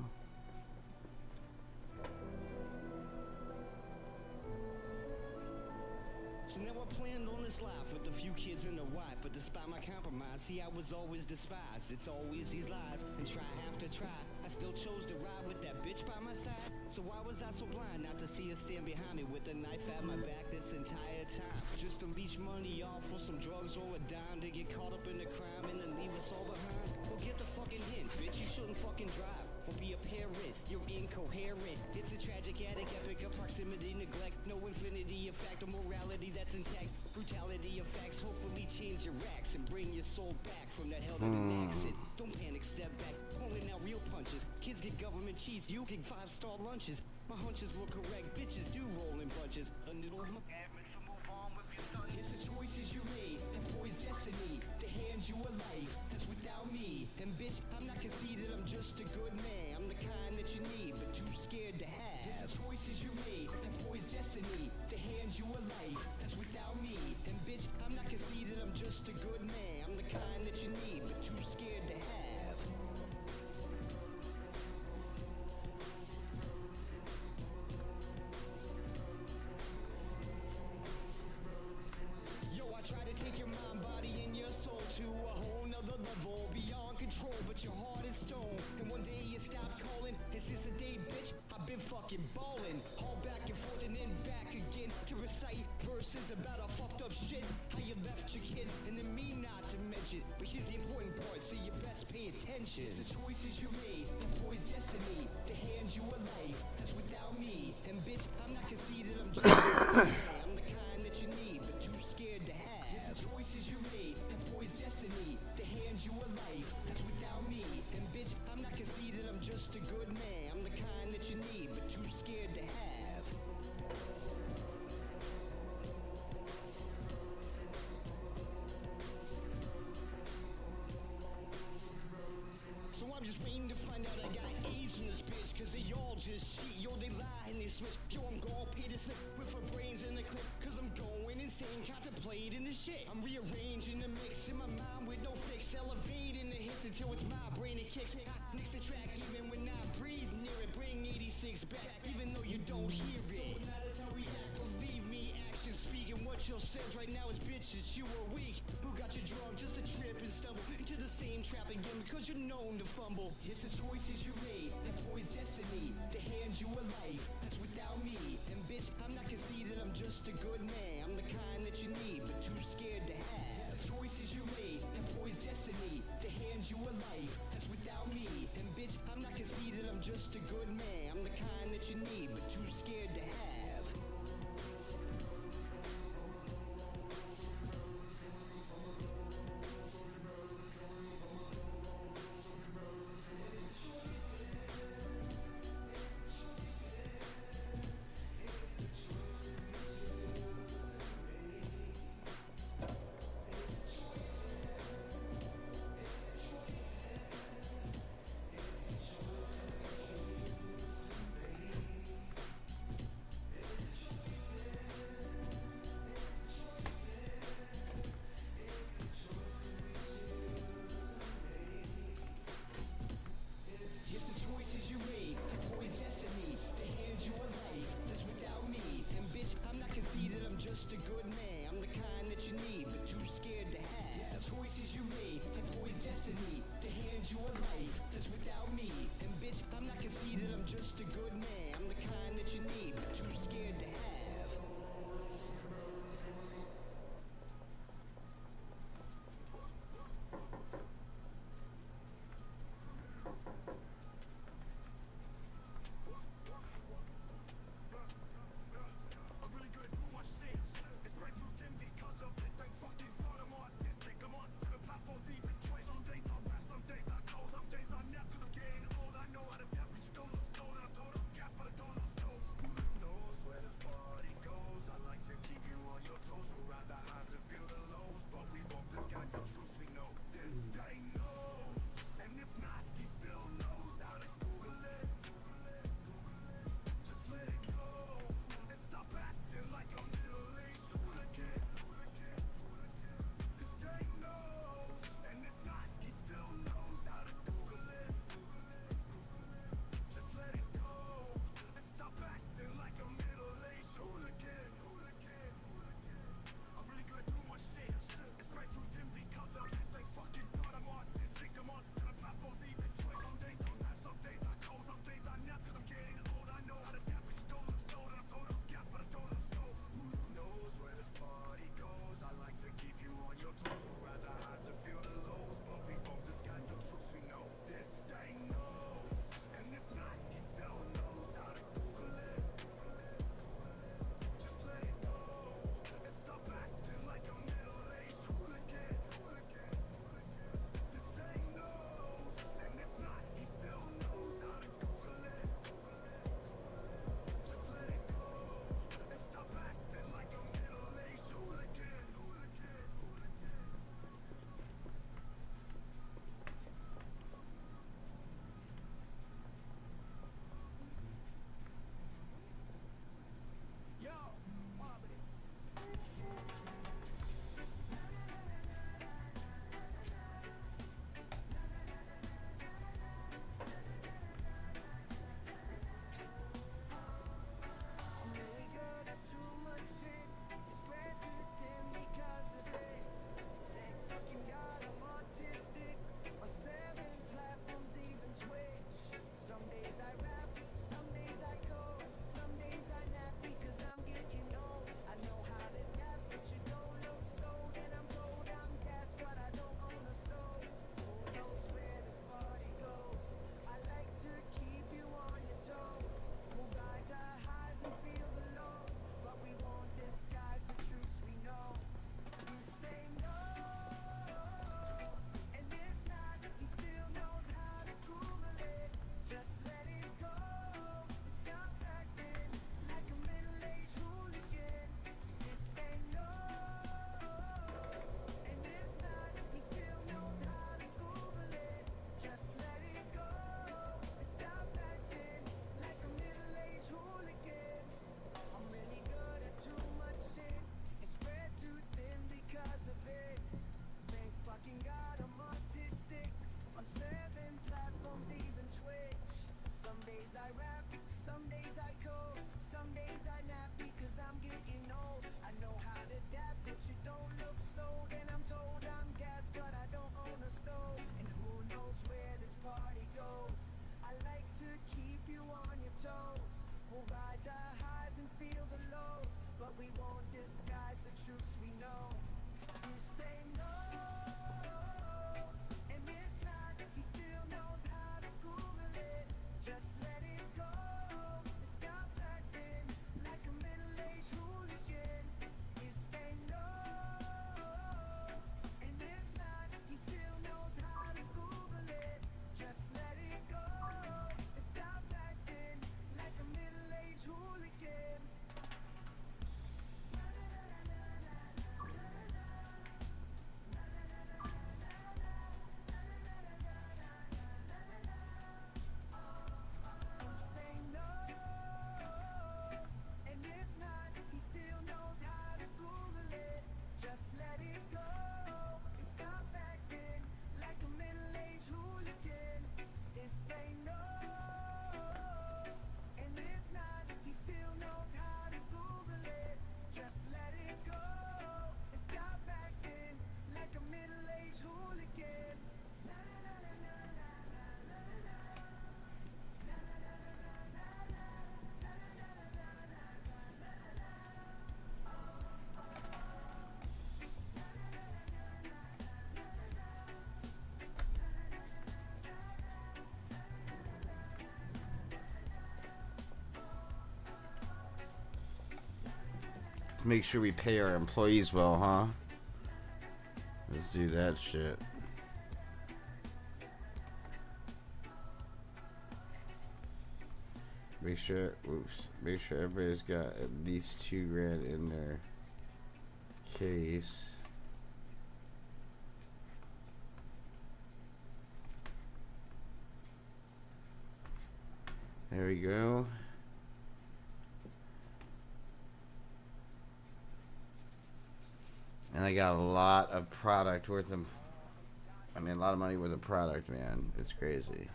So now I planned on this life with a few kids and a wife, but despite my compromise, see I was always despised. It's always these lies, and try after try, I still chose to ride with that bitch by my side. So why was I so blind not to see her stand behind me with a knife at my back this entire time? Just to leech money off for some drugs or a dime, to get caught up in the crime and then leave us all behind. Well, get the fucking hint, bitch. You shouldn't fucking drive or be a parent. You're incoherent. It's a tragic addict, epic of proximity, neglect. No infinity of fact or morality that's intact. Brutality of facts. Hopefully change your acts and bring your soul back from that hell that an accent. Don't panic, step back. Pulling out real punches. Kids get government cheese. You get 5-star lunches. My hunches were correct. Bitches do roll in bunches. A little. It's the choices you made that boy's destiny to hand you a life that's without me. And bitch, I'm not conceited, I'm just a good man. I'm the kind that you need, but too scared to have. It's the choices you made that boy's destiny to hand you a life that's without me. And bitch, I'm not conceited, I'm just a good man. I'm the kind that you need, but too scared to have. Yo, I try to take your mind, body, and your soul to a whole nother level beyond control, but your heart is stone. And one day you stop calling. Is this a day, bitch? I've been fucking ballin'. All back and forth and then back again to recite verses about a fucked up shit. How you left your kids and then me not to mention. But here's the important part, so you best pay attention. It's the choices you made, that boy's destiny to hand you a life that's without me. And bitch, I'm not conceited, I'm just I'm the kind that you need, but too scared to have. It's the choices you made, that boy's destiny to hand you a life that's without me. And bitch, I'm not conceited, I'm just a good man. I'm the kind that you need, but too scared to have. So I'm just waiting to find out I got A's in this bitch, cause they all just cheat. Yo, they lie and they switch. Yo, I'm gon' pay this slip with her brains in the clip, cause I'm going insane, contemplating the shit. I'm rearranging the mix in my mind with no fix, elevating the hits until it's my brain that kicks. Nix the track even when I breathe near it, bring 86 back, even though you don't hear it. So it matters how we act, believe me, actions speaking. What you'll says right now is bitch that you were weak. Who got you drunk just to trip and stumble into the same trap again because you're known to fumble. It's the choices you made, that boy's destiny to hand you a life that's without me. And bitch, I'm not conceited, I'm just a good man. I'm the kind that you need, but too scared to have. It's the choices you made, that boy's destiny to hand you a life that's without me. And bitch, I'm not conceited, I'm just a good man. I'm the kind that you need, but too scared to have. but we won't disguise the truths we know. Disdain knows, and if not, he still knows how to Google it. Just let it go and stop acting like a middle-aged hooligan. Disdain knows, and if not, he still knows how to Google it. Just let it go and stop acting like a middle-aged hooligan. Disdain knows, and if not, he still knows how to Google it. Just let it go and stop acting like a middle-aged hooligan. Disdain knows, and if not, he still knows how to Google it. Just let it go and stop acting like a middle-aged hooligan. Make sure we pay our employees well, huh? Let's do that shit. Make sure, make sure everybody's got at least $2,000 in their case. There we go. And I got a lot of product worth of, I mean, a lot of money worth of product, man. It's crazy.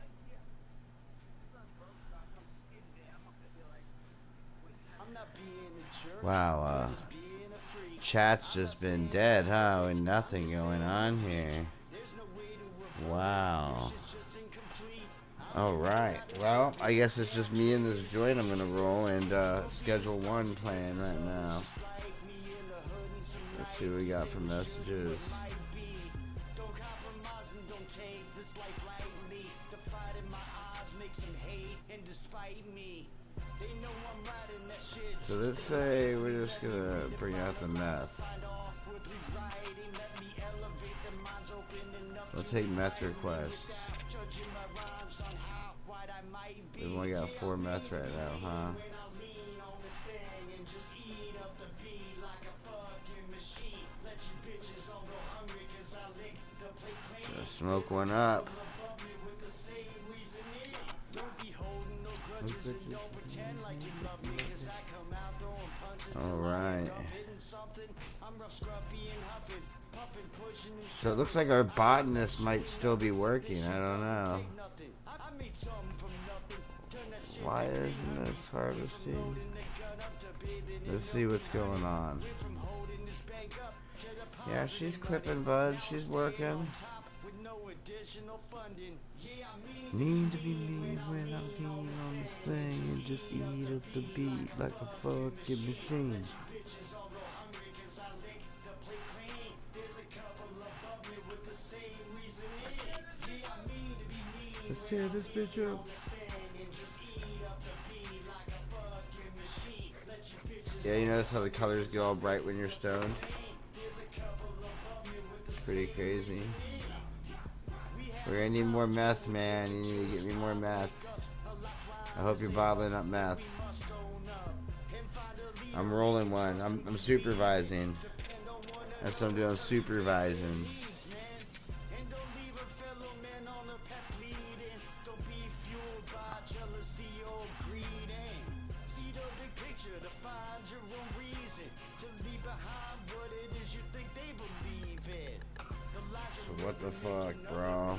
I'm not being a jerk. Wow, Just being a freak. chat's just been dead, huh? And nothing going on here. There's no way to avoid Wow. it's just incomplete. Alright, well, I guess it's just me and this joint I'm gonna roll and schedule one playing right now. Let's see what we got for messages. Don't compromise and don't take this life lightly. The fight in my eyes makes them hate and despite me. They know I'm riding that shit. So let's say we're just gonna bring out the meth. We'll take meth requests. We've only got 4 meth right now, huh? Let's smoke one up. Alright. So it looks like our botanist might still be working. I don't know. Why isn't this harvesting? Let's see what's going on. Yeah, she's clipping buds. She's working. Mean to be me when I'm keen on this thing and just eat up the beat like a fucking machine. Let's tear this bitch up. Yeah, you notice how the colors get all bright when you're stoned? It's pretty crazy. We're gonna need more meth, man. You need to get me more meth. I hope you're bottling up meth. I'm rolling one. I'm supervising. That's what I'm doing. I'm supervising. So what the fuck, bro?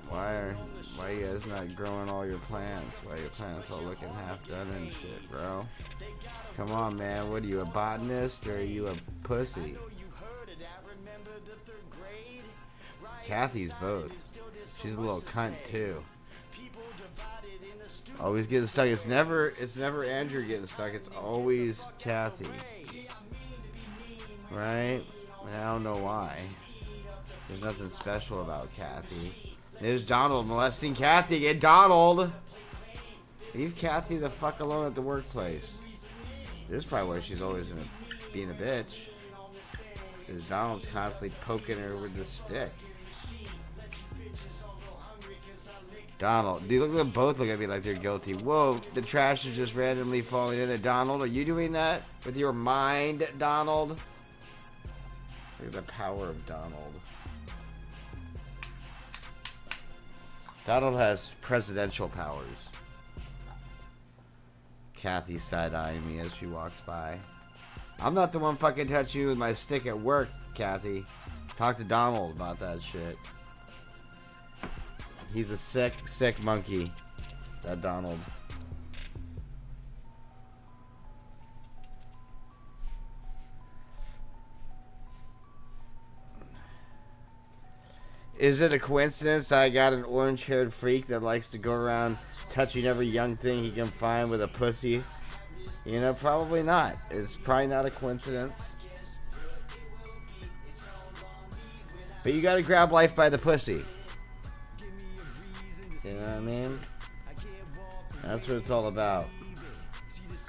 Why you guys not growing all your plants? Why your plants all looking half done and shit, bro? Come on, man. What are you, a botanist or are you a pussy? Kathy's both. She's a little cunt too. Always getting stuck. It's never Andrew getting stuck. It's always Kathy. Right? And I don't know why. There's nothing special about Kathy. There's Donald molesting Kathy. Get Donald! Leave Kathy the fuck alone at the workplace. This is probably why she's always being a bitch. Because Donald's constantly poking her with the stick. Donald. Dude, look at them both look at me like they're guilty. Whoa, the trash is just randomly falling in it. Donald, are you doing that with your mind, Donald? Look at the power of Donald. Donald has presidential powers. Kathy side-eyeing me as she walks by. I'm not the one fucking touching you with my stick at work, Kathy. Talk to Donald about that shit. He's a sick monkey. That Donald. Is it a coincidence I got an orange-haired freak that likes to go around touching every young thing he can find with a pussy? You know, probably not. It's probably not a coincidence. But you gotta grab life by the pussy. You know what I mean? That's what it's all about.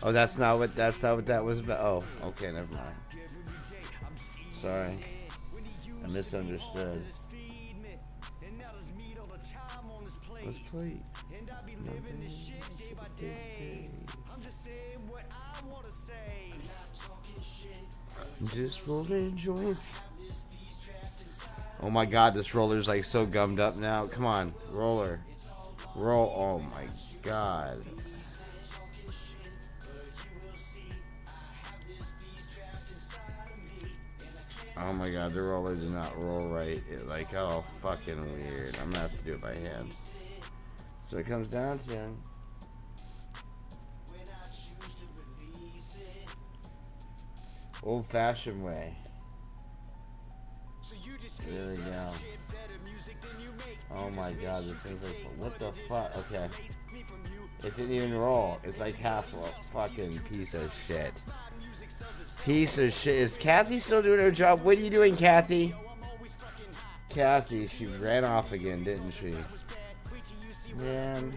Oh, that's not what that was about. Oh, okay, never mind. Sorry. I misunderstood. Let's play. Just rolling joints. Oh my god, this roller's like so gummed up now. Come on, roller. Roll. Oh my god. Oh my god, the roller did not roll right. Like, oh, fucking weird. I'm gonna have to do it by hand. So it comes down to old-fashioned way. There we go. Oh my god, this thing's like, what the fuck? Okay. It didn't even roll. It's like half a fucking piece of shit. Piece of shit. Is Kathy still doing her job? What are you doing, Kathy? Kathy, she ran off again, didn't she? Man.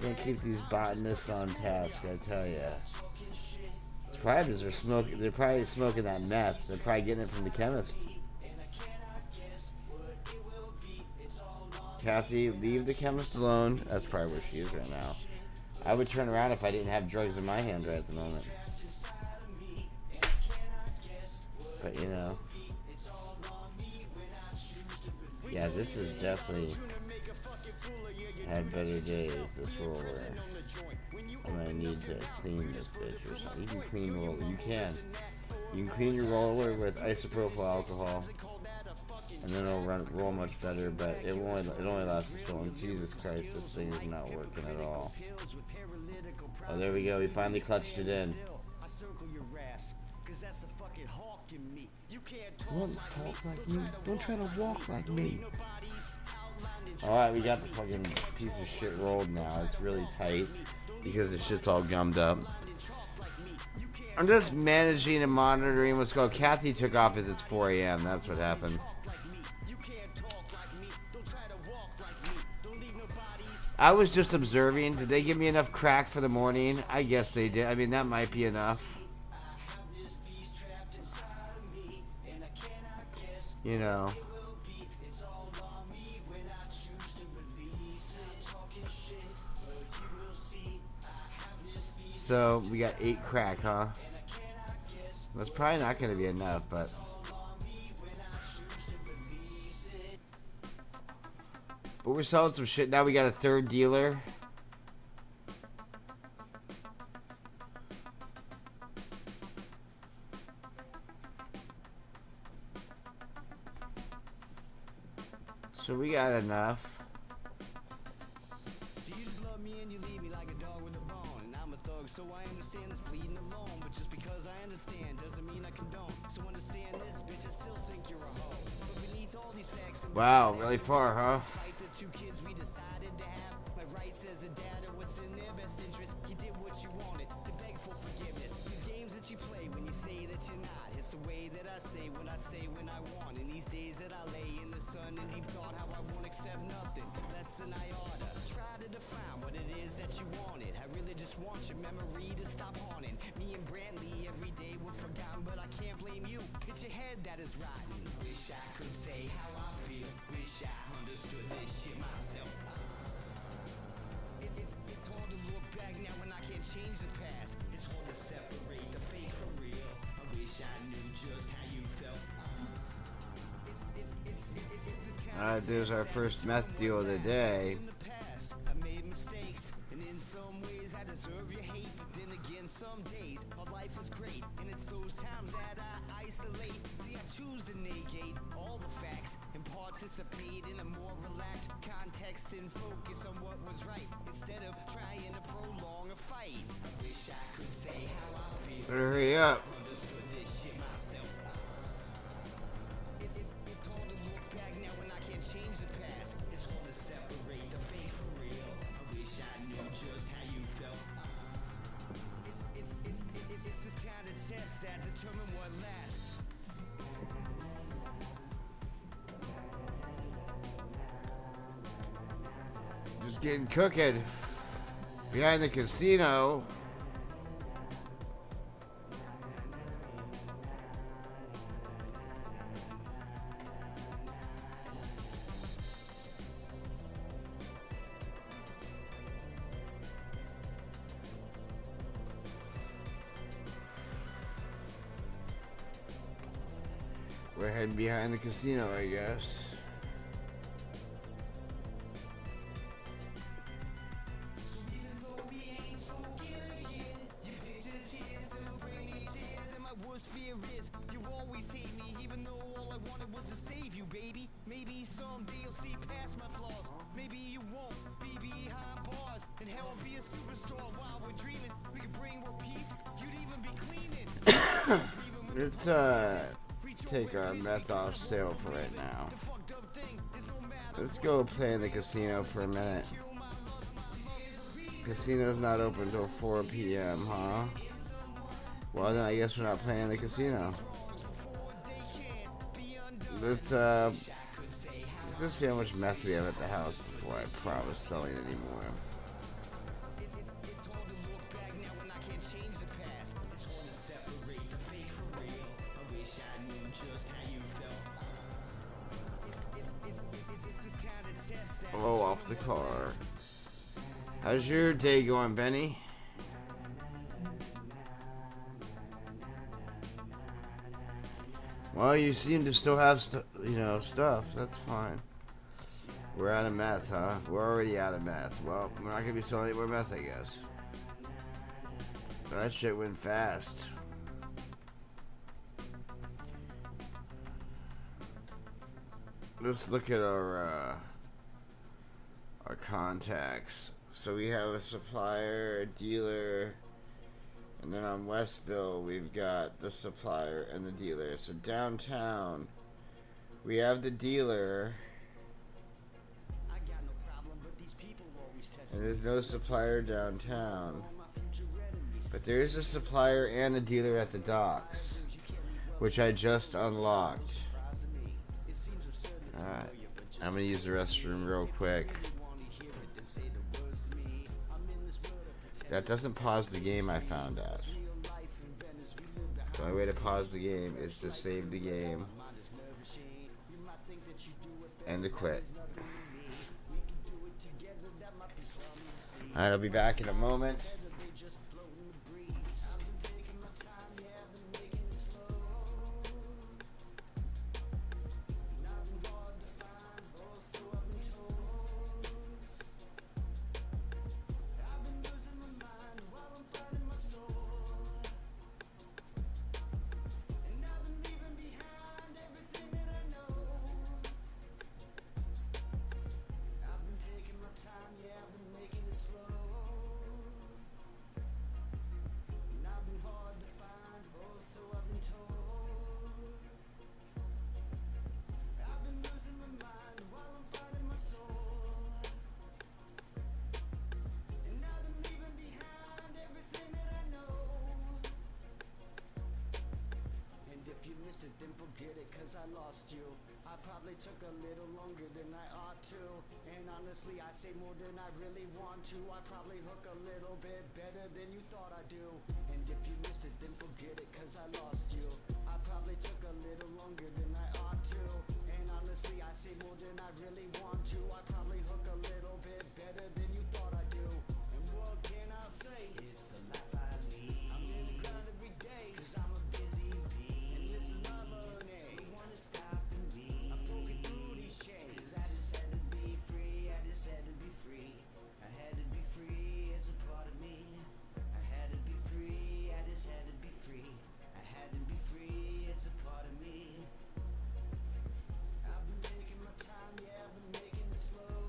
Can't keep these botanists on task, I tell ya. It's probably because they're probably smoking that meth. They're probably getting it from the chemist. Kathy, leave the chemist alone. That's probably where she is right now. I would turn around if I didn't have drugs in my hand right at the moment. But, you know. Yeah, this is definitely had better days, this roller. And I need to clean this bitch or something. You can clean roller. You can. You can clean your roller with isopropyl alcohol. And then it'll roll much better, but it only lasts so long. Jesus Christ, this thing is not working at all. Oh, there we go. We finally clutched it in. Don't talk like me. Don't try to walk like me. Alright, we got the fucking piece of shit rolled now. It's really tight because the shit's all gummed up. I'm just managing and monitoring what's going on. Kathy took off as it's 4 a.m. That's what happened. I was just observing. Did they give me enough crack for the morning? I guess they did. I mean, that might be enough. You know. So, we got 8 crack, huh? That's probably not going to be enough, but... But we're selling some shit. Now we got a third dealer. So we got enough. So you just love me and you leave me like a dog with a bone. And I'm a thug, so I understand this bleeding alone. But just because I understand doesn't mean I condone. So understand this, bitch, I still think you're a hoe. But beneath all these facts, Wow, really far, huh? two kids we decided to have. My rights as a data, what's in their best interest. You did what you wanted, to beg for forgiveness. These games that you play when you say that you're not. It's the way that I say what I say when I want. In these days that I lay in the sun in deep thought, how I won't accept nothing less than I oughta. Try to define what it is that you wanted. I really just want your memory to stop haunting me and Brantley every day. We're forgotten, but I can't blame you. It's your head that is rotten. Wish I could say how I feel. Wish I understood this shit myself. It's hard to look back now when I can't change the past. It's hard to separate the fake from real. I wish I knew just how you felt. Alright, there's our first meth deal of the day. In the past, I made mistakes, and in some ways I deserve your hate. But then again, some days our life was great, and it's those times that I isolate. See, I choose to negate all the facts and participate in a more relaxed context and focus on what was right instead of trying to prolong a fight. I wish I could say how I feel. Better hurry up. Understood this shit myself. It's hard to look back now when I can't change the past. It's hard to separate the fake from real. I wish I knew just how you felt. It's this kind of test that determine what lasts. Just getting cooking behind the casino. We're heading behind the casino, I guess. Fear is you always hate me, even though all I wanted was to save you, baby. Maybe someday you'll see past my flaws. Maybe you won't be behind bars, and hell, I'll be a superstar while we're dreaming. We could bring world peace. You'd even be cleaning. Let's take our meth off sale for right now. Let's go play in the casino for a minute. Casino's not open until 4 p.m., huh? Well, then I guess we're not playing in the casino. Let's go see how much meth we have at the house before I promise selling anymore. Oh, off the car. How's your day going, Benny? Well, you seem to still have stuff. That's fine. We're out of meth, huh? We're already out of meth. Well, we're not gonna be selling any more meth, I guess. But that shit went fast. Let's look at our contacts. So we have a supplier, a dealer, and then on Westville we've got the supplier and the dealer. So downtown we have the dealer, and there's no supplier downtown, but there is a supplier and a dealer at the docks, which I just unlocked. Alright, I'm gonna use the restroom real quick. That doesn't pause the game, I found out. The only way to pause the game is to save the game and to quit. Alright, I'll be back in a moment. I lost you. I probably took a little longer than I ought to. And honestly, I say more than I really want to. I probably hook a little bit better than you thought I do. And if you missed it, then forget it, cause I lost you. I probably took a little longer than I ought to. And honestly, I say more than I really want to. I probably hook a little bit better than you thought I do. And what can I say? It's the life I lead. I'm in the ground every day, cause I'm a busy bee. And this is my learning. No one is stopping me. I'm broken through these chains. I just had to be free. I just had to be free. I had to be free. It's a part of me. I had to be free. I just had to be free. I had to be free. It's a part of me. I've been taking my time, yeah, I've been making it slow.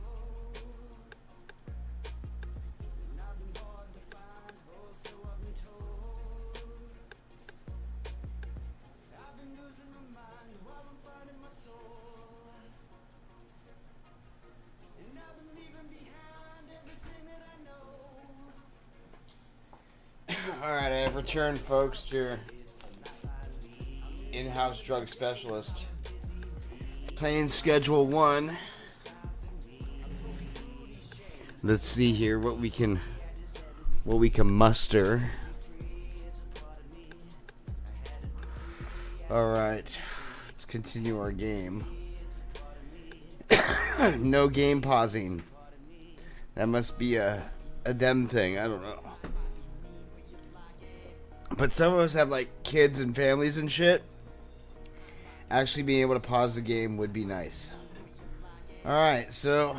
And I've been hard to find, oh, so I've been told. I've been losing my mind while I'm finding my soul. And I've been leaving behind everything that I know. Alright, I have returned, folks, to your in-house drug specialist. Playing Schedule 1. Let's see here what we can muster. Alright, let's continue our game. No game pausing. That must be a them thing, I don't know. But some of us have like kids and families and shit. Actually being able to pause the game would be nice. Alright, so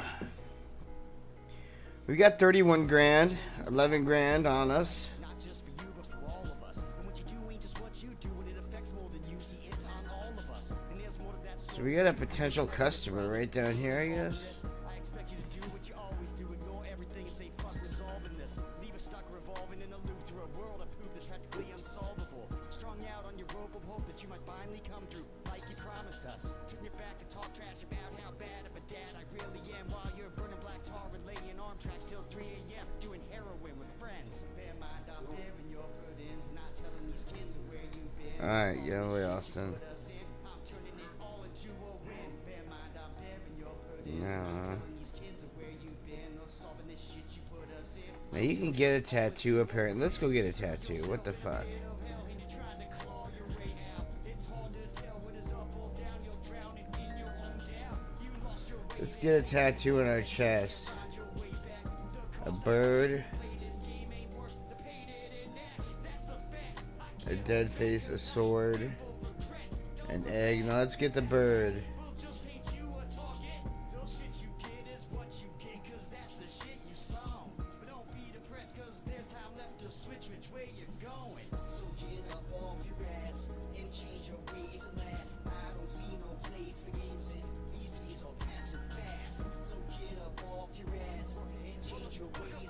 we got 31 grand, 11 grand on us. Not just for you, but for all of us. And what you do ain't just what you do, and it affects more than you see. It's on all of us. And there's more to that story. So we got a potential customer right down here, I guess. I expect you to do what you always do. Ignore everything and say fuck resolving this. Leave us stuck revolving in a loop through a world of poop that's practically unsolvable. Strung out on your rope of hope that you might finally come through like you promised us. Turn your back to talk trash about how bad of a dad I really am while you're burning black tar and laying arm tracks till 3 a.m. doing heroin with friends. Bear mind, I'm bearing your burdens, not telling these kids where you've been. Alright, yeah, Lee Austin. Put us in, I'm turning it all into a win. Bear mind, I'm bearing your burdens, Yeah. not telling these kids where you've been or solving this shit you put us in. Now you can get a tattoo apparently. Let's go get a tattoo. What the fuck? Let's get a tattoo on our chest. A bird. A dead face, a sword. An egg. Now let's get the bird.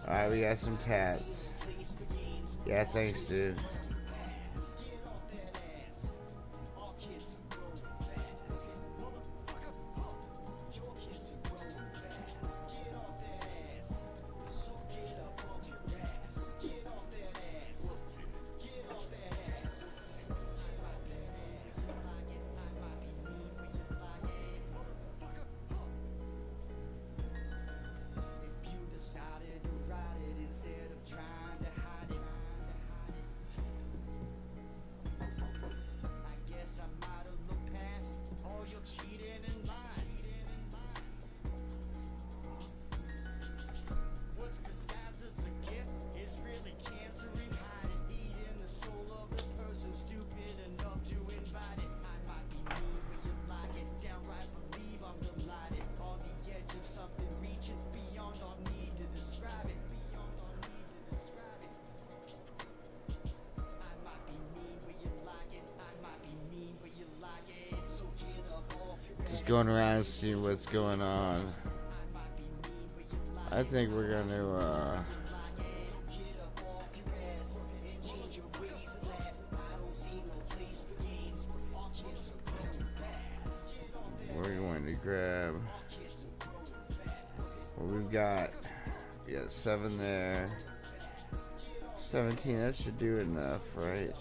Alright, we got some tats. Yeah, thanks, dude. Just going around and seeing what's going on. I think we're gonna we're going to grab what we've got. We got 7 there. 17, that should do enough, right?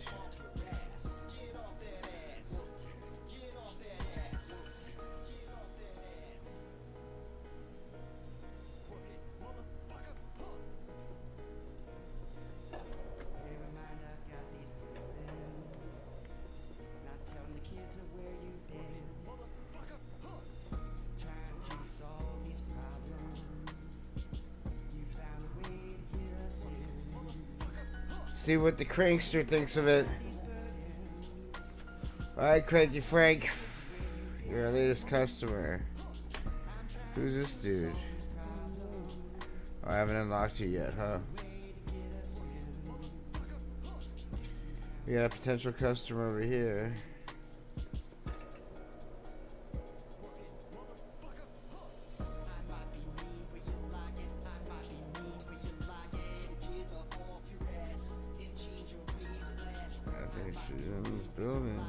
See what the crankster thinks of it. Alright, Cranky Frank. You're our latest customer. Who's this dude? Oh, I haven't unlocked you yet, huh? We got a potential customer over here. I think she's in this building.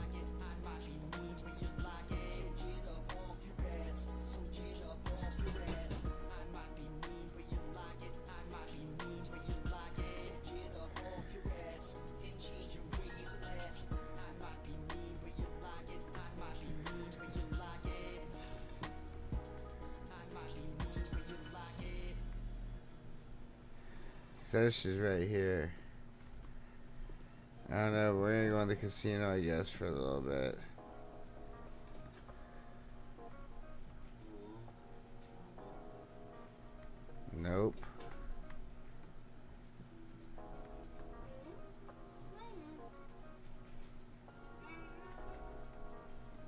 Says she's right here. I don't know, we're gonna go in the casino, I guess, for a little bit. Nope.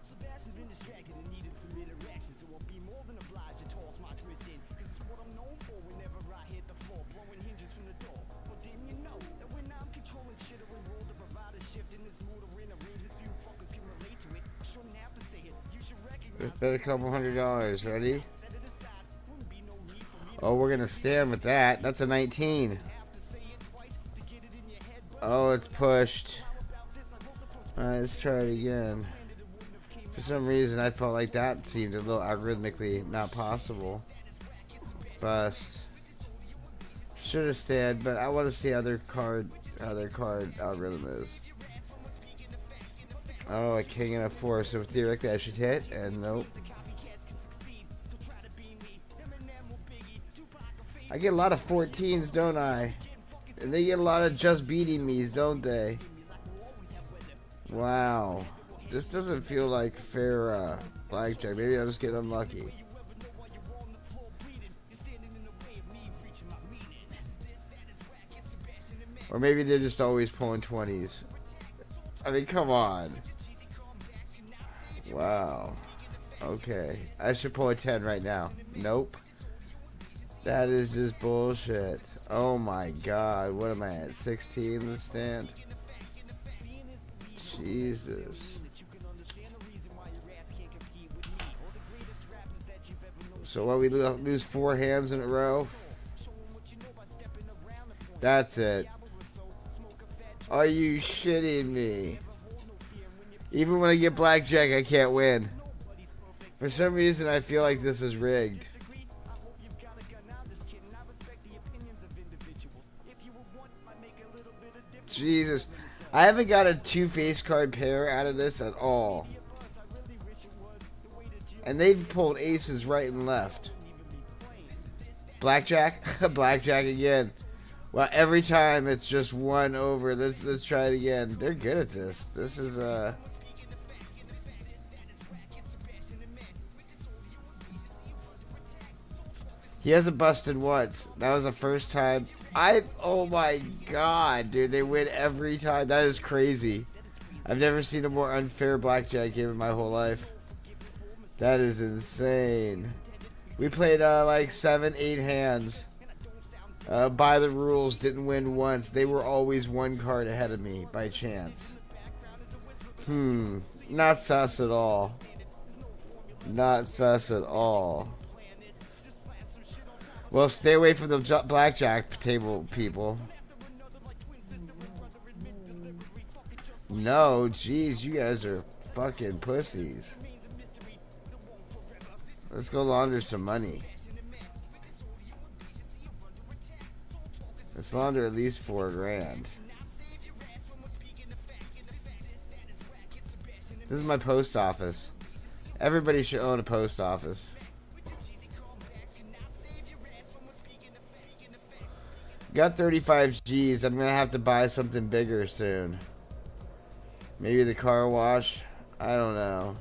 Sebastian's been distracted and needed some interaction, so I'll be more than obliged to toss my twist in. Cause it's what I'm known for whenever I hit the floor, blowing hinges from the door. But didn't you know that when I'm controlling shit or enrolled to provide a shift in this mood or in arrangements, you fuckers can relate to it? I shouldn't have to say it, you should recognize. Let's bet a couple $100. Ready? Set it aside, wouldn't be no need for me to Oh, we're gonna stand with that. That's a 19. have to say it twice to get it in your head. But Oh, it's pushed. about this, I wrote the first Alright, let's try it again. that it wouldn't have came For some reason, I felt like that seemed a little algorithmically not possible. Bust. Should have stayed, but I want to see how their card algorithm is. Oh, a king and a four, so theoretically I should hit, and nope. I get a lot of 14s, don't I? And they get a lot of just beating me's, don't they? Wow. This doesn't feel like fair blackjack. Maybe I'll just get unlucky. Or maybe they're just always pulling 20s. I mean, come on. Wow. Okay. I should pull a 10 right now. Nope. That is just bullshit. Oh my god. What am I at? 16 in the stand? Jesus. So what, we lose 4 hands in a row? That's it. Are you shitting me? Even when I get blackjack, I can't win. For some reason, I feel like this is rigged. Jesus. I haven't got a 2-face card pair out of this at all. And they've pulled aces right and left. Blackjack? Blackjack again. Well, every time it's just one over. Let's try it again. They're good at this. This is He hasn't busted once. That was the first time. Oh my god, dude. They win every time. That is crazy. I've never seen a more unfair blackjack game in my whole life. That is insane. We played like 7, 8 hands. By the rules, didn't win once. They were always one card ahead of me by chance. Not sus at all. Not sus at all. Well, stay away from the blackjack table, people. No, jeez, you guys are fucking pussies. Let's go launder some money. Let's launder at least $4 grand. This is my post office. Everybody should own a post office. Got 35 G's. I'm gonna have to buy something bigger soon. Maybe the car wash. I don't know.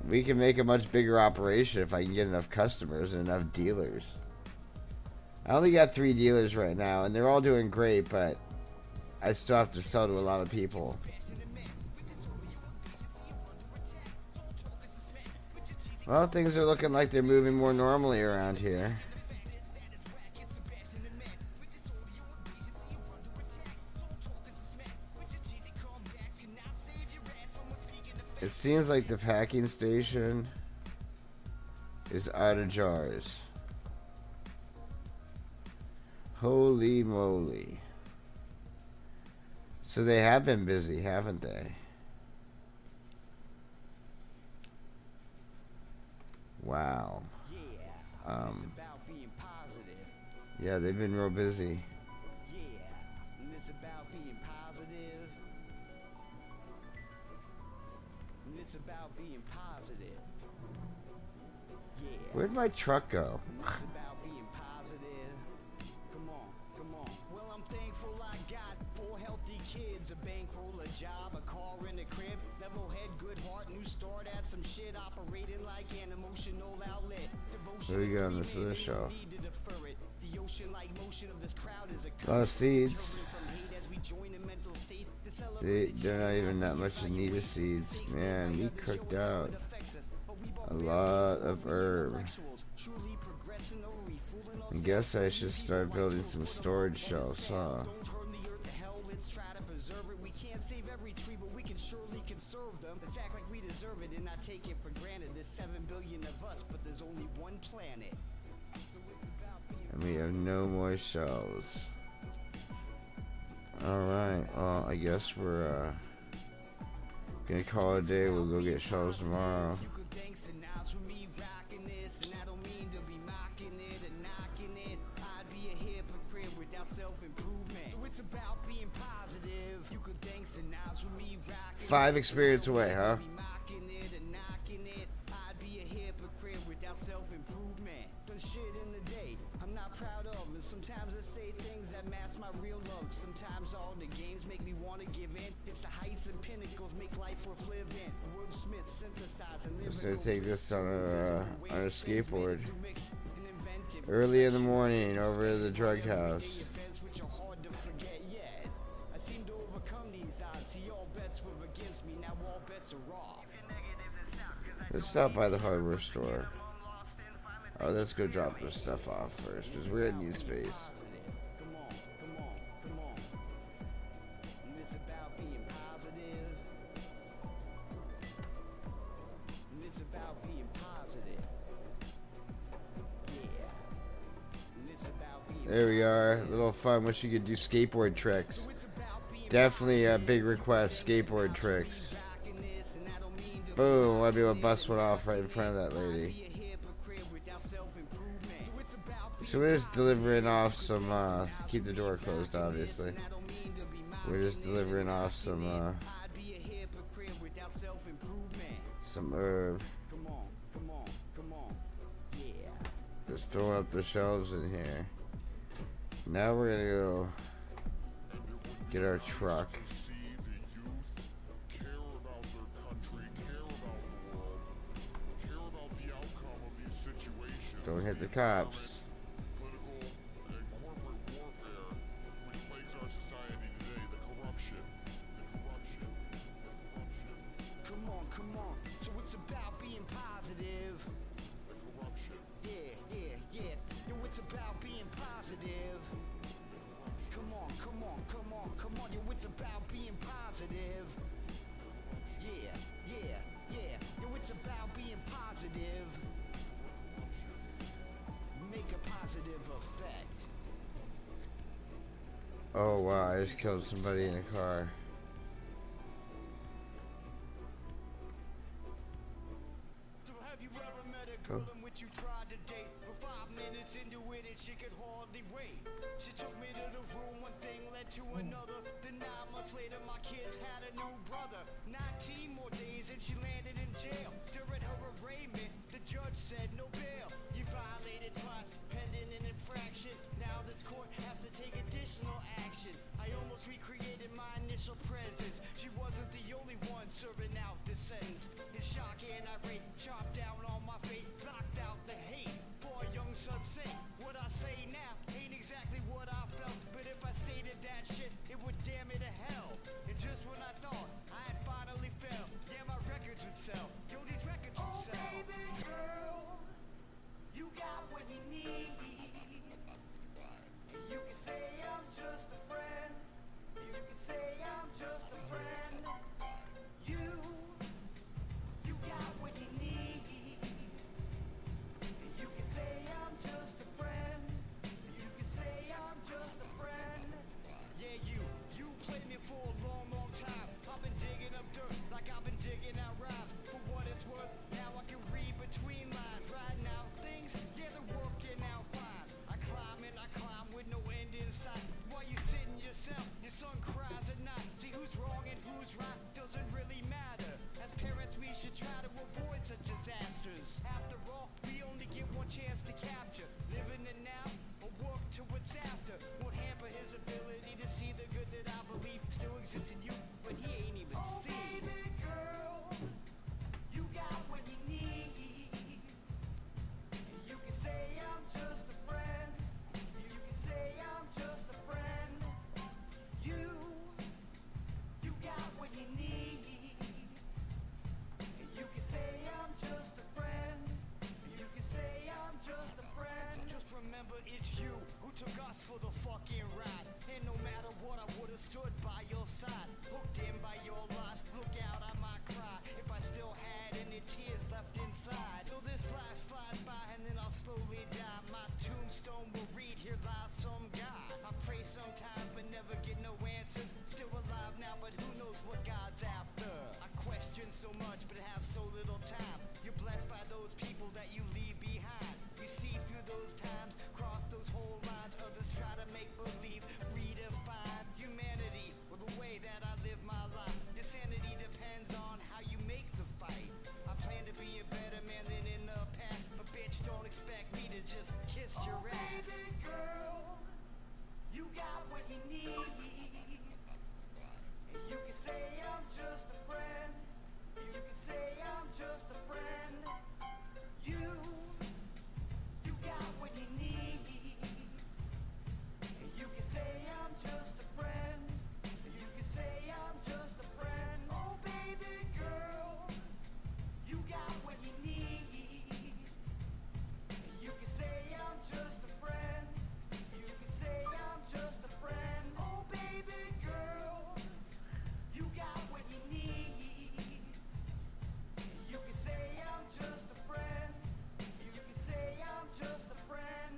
We can make a much bigger operation if I can get enough customers and enough dealers. I only got 3 dealers right now, and they're all doing great, but I still have to sell to a lot of people. Well, things are looking like they're moving more normally around here. It seems like the packing station is out of jars. Holy moly. So they have been busy, haven't they? Wow. It's about being positive. Yeah, they've been real busy. Yeah, and it's about being positive. And it's about being positive. Yeah. Where'd my truck go? And it's about being positive. Come on, come on. Well, I'm thankful I got 4 healthy kids, a bankroll, a job, a car in a crib, level head, good heart, new start at some shit, operating like an emotional outlet. There we go on this other show. The ocean like motion of this crowd is A lot of seeds. They're not even that much in need of seeds. Man, we cooked out a lot of herb. I guess I should start building some storage shelves, huh? We can't save every tree, but we can surely conserve them. Let's act like we deserve it and not take it for granted. There's 7 billion of us, but there's only one planet. And we have no more shelves. Alright, well, I guess we're gonna call it a day. We'll go get shelves tomorrow. It's about being positive. You could thanks to Nas with me rocking 5 experience away, huh? I'd be a hypocrite without self-improvement. Done shit in the day I'm not proud of, and sometimes I say things that mask my real love. Sometimes all the games make me want to give in. It's the heights and pinnacles make life worth living. Wordsmith synthesizing. Just gonna take this on a skateboard. Early in the morning over to the drug house. I seem to overcome these odds. See, all bets were against me, now all bets are off. Let's stop by the hardware store. Oh, let's go drop this stuff off first, because we're gonna need space. Come on, come on, come on. And it's about being positive. And it's about being positive. Yeah. And it's about being There we are. A little fun. Wish you could do skateboard tricks. Definitely a big request. Skateboard tricks. Boom. I want to be able to bust one off right in front of that lady. So we're just delivering off some, keep the door closed, obviously. We're just delivering off some herb. Just filling up the shelves in here. Now we're gonna go get our truck. Don't hit the cops. Come on. So it's about being positive. Yeah. Yo, it's about being positive. Come on. Yo, it's about being positive. Yeah. Yo, it's about being positive. Make a positive effect. Oh wow, I just killed somebody in a car. So have you ever met a girl in which you tried to date? For 5 minutes into it and she could hardly wait. She took me to the room, one thing led to another. Then 9 months later my kids had a new brother. 19 more days and she landed in jail. During her arraignment, the judge said no bail. You violated trust, pending an infraction. Now this court has to take additional action. I almost recreated my initial presence. She wasn't the only one serving out the sentence. In shock and irate, chopped down all my fate, knocked out the hate for a young son's sake. What I say now ain't exactly what I felt, but if I stated that shit, it would damn it never get no answers. Still alive now, but who knows what God's after? I question so much, but have so little time. You're blessed by those people that you leave behind. You see through those times, cross those whole lines. Others try to make believe, redefine humanity or the way that I live my life. Your sanity depends on how you make the fight. I plan to be a better man than in the past, but bitch, don't expect me to just kiss your ass. Baby girl, you got what you need. And you can say I'm just a friend. You can say I'm just a friend. You got what you need. And you can say I'm just a friend. You can say I'm just a friend. Oh baby girl, you got what you need. And you can say I'm just a friend. You can say I'm just a friend. Oh baby girl, you got what you need. And you can say I'm just a friend. You can say I'm just a friend.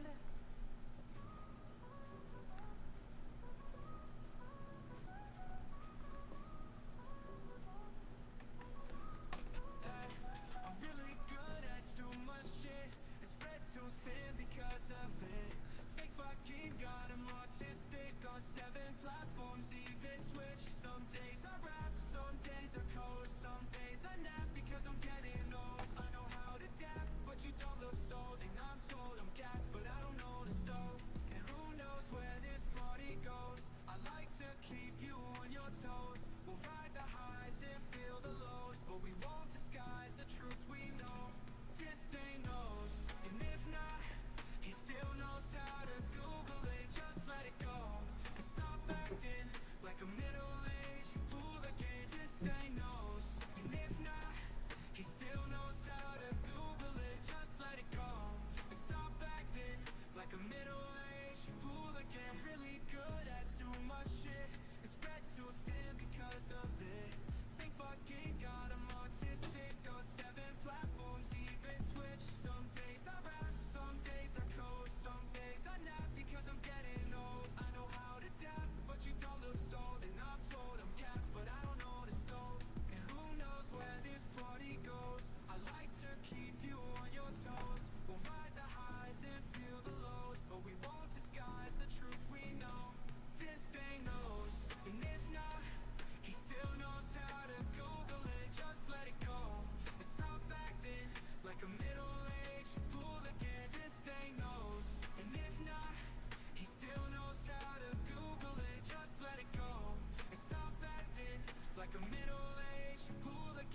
I'm really good at too much shit. It's spread too thin because of it. Fake fucking God, I'm autistic on 7 platforms, even Twitch. Some days I rap, some days I code, some days I nap because I'm getting old. I know how to adapt, but you don't look sold. And I'm told I'm gassed, but I don't know the stove. And who knows where this party goes. I like to keep you on your toes. We'll ride the highs and feel the lows, but we won't disguise the truth we know. Disdain knows, and if not, he still knows how to Google it. Just let it go and stop acting like a middle-aged hooligan. Disdain knows, and if not, he still knows how to Google it. Just let it go and stop acting like a middle-aged hooligan. Really good at too much shit and spread too thin because of it. Think fucking God, I'm autistic on 7 platforms, even Twitch. Some days I rap, some days I code, some days I nap because I'm getting old. I know how to adapt, but you don't look sold. And I'm told I'm gassed, but I don't know the stove. And who knows where this party goes. I like to keep you on your toes. We'll ride the highs and feel the lows, but we won't disguise the truth we know. Disdain knows, and if not, he still knows how to Google it. Just let it go and stop acting like a middle-aged hooligan. Disdain knows, and if not, he still knows how to Google it. Just let it go and stop acting like a middle-aged hooligan.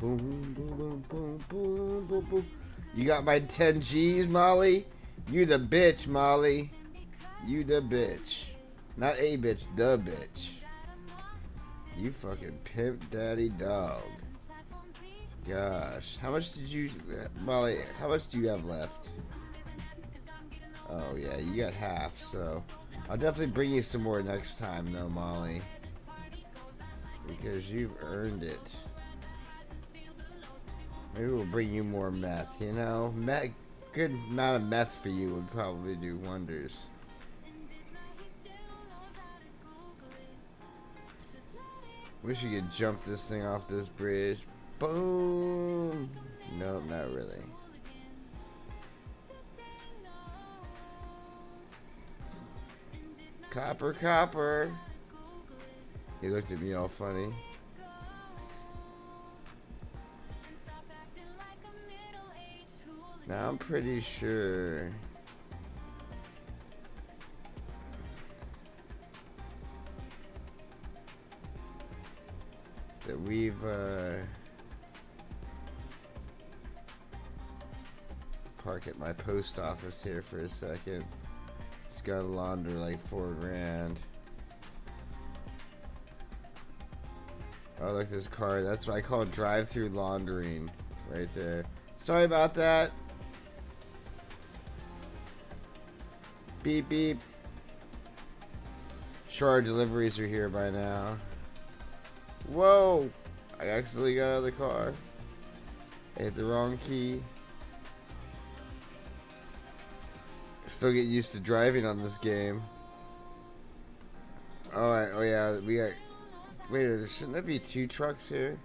Boom, boom, boom, boom, boom, boom, boom. You got my 10 G's, Molly? You the bitch, Molly. You the bitch. Not a bitch, the bitch. You fucking pimp daddy dog. Gosh. How much did you... Molly, how much do you have left? Oh, yeah, you got half, so... I'll definitely bring you some more next time, though, Molly. Because you've earned it. Maybe we'll bring you more meth, you know? Good amount of meth for you would probably do wonders. Wish you could jump this thing off this bridge. Boom! Nope, not really. Copper, copper. He looked at me all funny. Now I'm pretty sure that we've park at my post office here for a second. It's got to launder like $4 grand. Oh, look, this car. That's what I call drive-through laundering right there. Sorry about that. Beep, beep. Sure, our deliveries are here by now. Whoa! I accidentally got out of the car. I hit the wrong key. Still getting used to driving on this game. Oh yeah, we got... Wait, shouldn't there be 2 trucks here?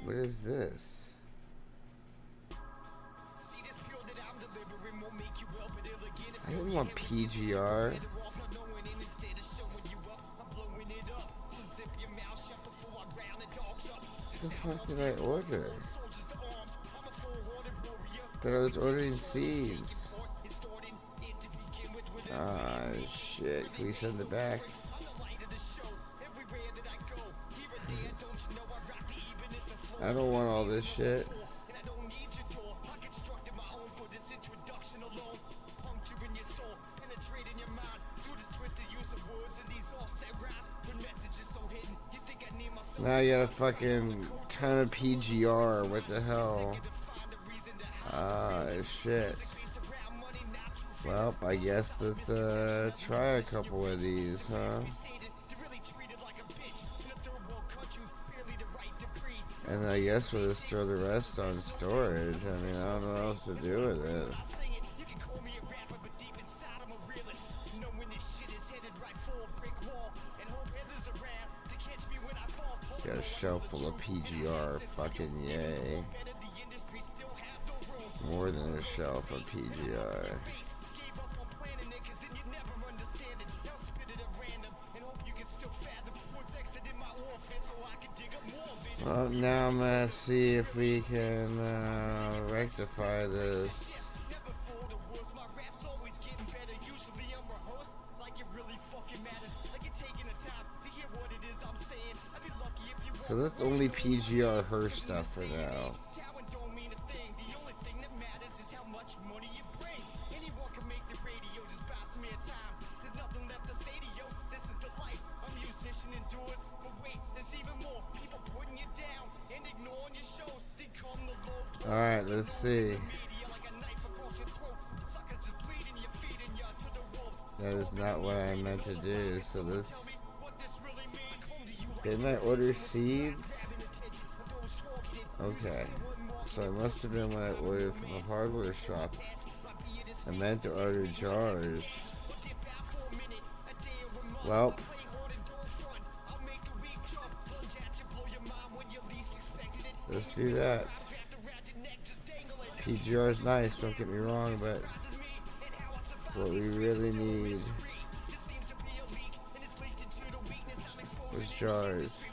What is this? I didn't want PGR. What the fuck did I order? Thought I was ordering seeds. Ah, shit. Can we send it back? I don't want all this shit. Now you got a fucking ton of PGR. What the hell? Ah, shit. Well, I guess let's try a couple of these, huh? And I guess we'll just throw the rest on storage. I mean, I don't know what else to do with it. Got a shelf full of PGR. Fucking yay. More than a shelf of PGR. Well, now I'm gonna see if we can rectify this. So let's only PGR her stuff for now. Alright, let's see. That is not what I meant to do, so this... Didn't I order seeds? Okay. So it must have been when I ordered from a hardware shop. I meant to order jars. Well... Let's do that. PGR is nice, don't get me wrong, but what we really need was jars.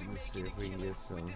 Let's see if we can get some.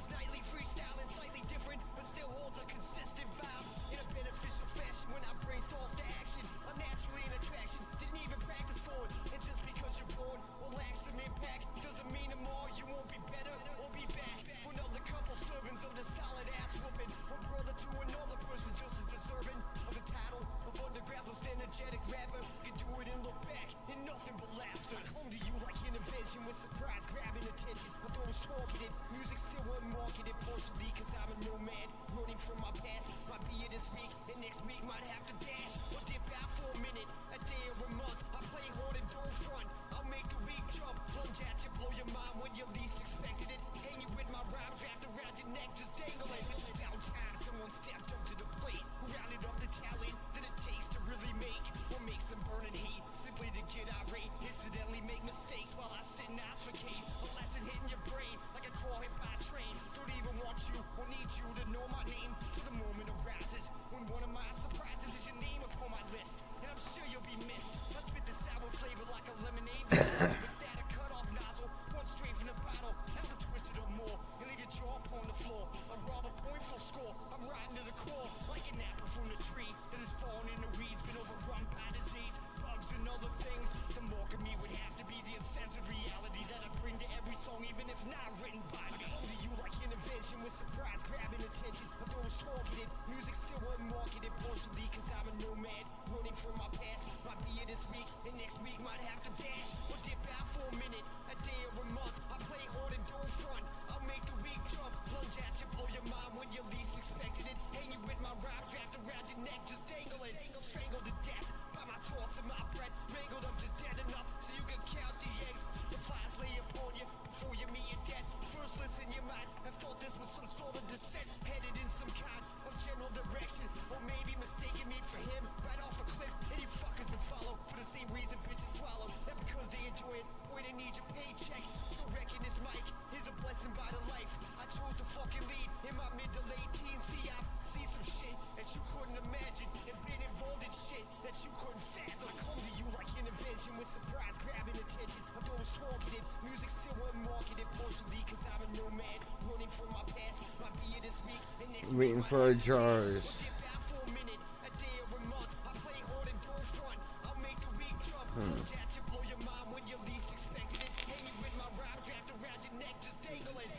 week, and next week might have to dash or dip out for a minute, a day or a month. I play hard and don't front. I'll make the week jump, plunge at you, blow your mind when you least expected it. Hang you with my rhymes wrapped around your neck, just dangling. About time someone stepped up to the plate, who rounded up the talent that it takes to really make what makes them burn and hate, simply to get irate, incidentally make mistakes while I sit and advocate. A lesson hitting your brain like a car hit by a train. Don't even want you or need you to know my name till the moment arises when one of my surprises is your name upon my list, and I'm sure you'll be missed. I spit the sour flavor like a lemonade with that a cut off nozzle, one straight from the bottle, have to twist it up more and leave your jaw up on the floor. A robber point full score, I'm riding to the core like an apple from the tree that has fallen in the weeds, been overrun by disease, bugs and other things. The mark of me would have to be the insensitive reality that I bring to every song, even if not written by me. Only you like intervention with surprise grabbing attention of those targeted. Music still unmarketed, partially cause I'm a nomad running from my past. Might be it this week, and next week might have to dash or dip out for a minute, a day or a month. I play hard and don't front. I'll make the week jump, plunge at you, blow your mind when you least expected it. Hang you with my rhymes wrapped around your neck, just dangling, strangled to death by my thoughts and my breath, mangled up just dead enough so you can count the eggs. The flies lay upon you before you meet your death. First listen, you might have thought this was some sort of descent, headed in some kind of general direction, or maybe mistaking me for him right off a cliff. And you fuckers been followed for the same reason bitches swallow, not because they enjoy it, boy they need your paycheck. So wrecking this mic is a blessing by the life I chose to fucking lead in my mid to late teens. See, I've seen some shit that you couldn't imagine and been involved in shit that you couldn't fathom. I come to you like intervention with surprise grabbing attention of those targeted. Music still unmarketed, partially cause I'm a nomad running from my past. Might be it this week, and next week Waiting for our jars. dip out for a minute, a day or a month. I play hard and don't front. I'll make the week jump, plunge at you, blow your mind when you least expected it. Hang you with my rhymes wrapped around your neck, just dangling.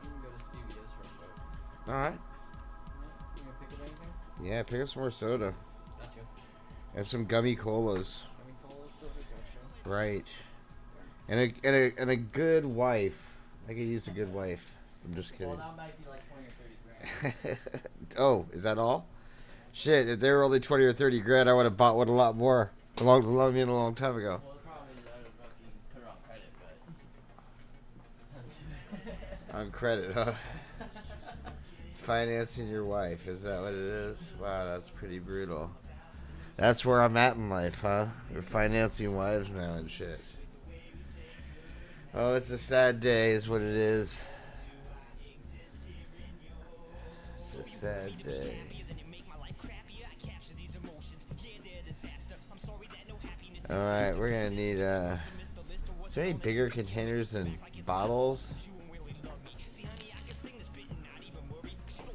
You can go to CVS real quick. All right. You gonna pick up anything? Yeah, pick up some more soda Gotcha. and some gummy colas. Let me call this over, gotcha. Right. And a good wife. I could use a good wife. I'm just Well, kidding. that might be like 20 or 30 grand. Oh, is that all? Shit, if they were only 20 or 30 grand, I would have bought one a lot more. A long time ago. Well, the problem is I would fucking put her on credit, but... On credit, huh? Financing your wife, is that what it is? Wow, that's pretty brutal. That's where I'm at in life, huh? We're financing wives now and shit. Oh, it's a sad day is what it is. It's a sad day. Alright, we're gonna need, is there any bigger containers than bottles?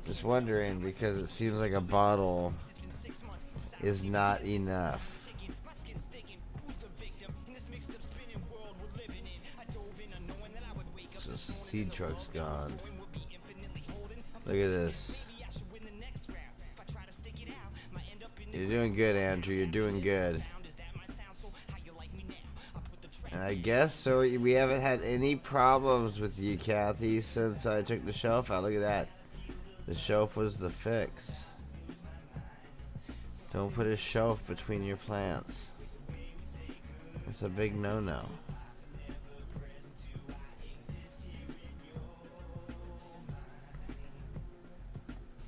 Just wondering, because it seems like a bottle is not enough. So the seed truck's gone. Look at this. You're doing good, Andrew. You're doing good. And I guess so. We haven't had any problems with you, Kathy, since I took the shelf out. Look at that. The shelf was the fix. Don't put a shelf between your plants. It's a big no-no.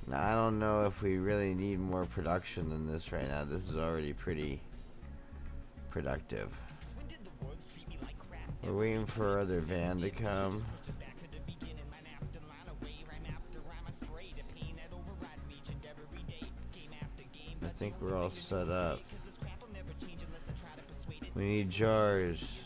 Now, I don't know if we really need more production than this right now. This is already pretty productive. We're waiting for our other van to come. I think we're all set up. We need jars.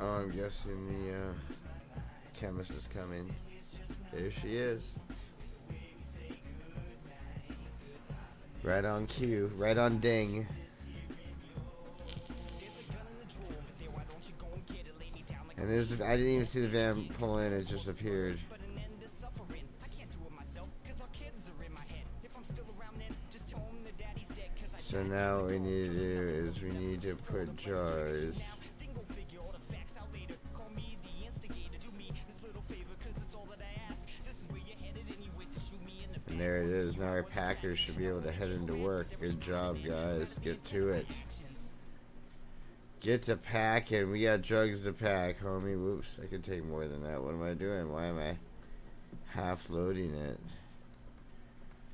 Oh, I'm guessing the chemist is coming. There she is. Right on cue, right on ding. And there's, I didn't even see the van pull in, it just appeared. So now what we need to do is we need to put jars. And there it is. Now our packers should be able to head into work. Good job, guys. Get to it. Get to packing. We got drugs to pack, homie. Whoops. I could take more than that. What am I doing? Why am I half loading it?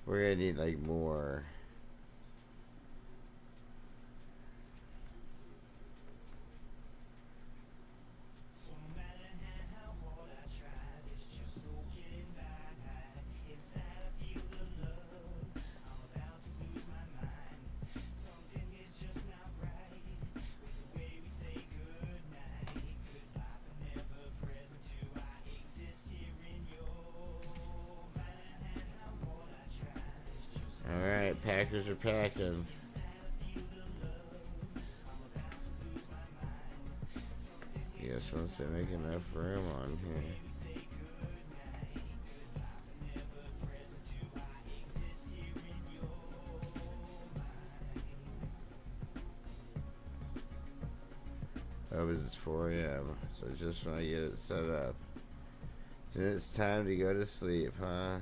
We're going to need like more. Alright, packers are packing. Guess once they make enough room on here. Oh, it's 4 a.m. So just when I get it set up. Then it's time to go to sleep, huh?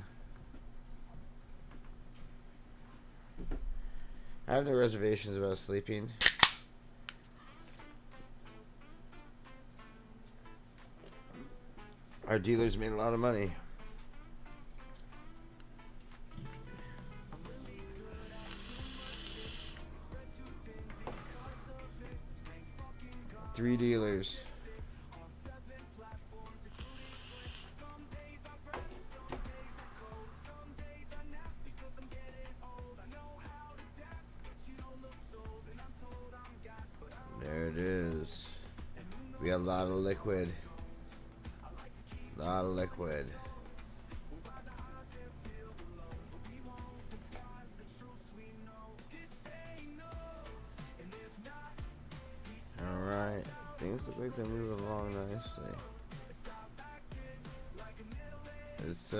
I have no reservations about sleeping. Our dealers made a lot of money. Three dealers. There it is. We got a lot of liquid. A lot of liquid. Alright. Things look like they're moving along nicely. Let's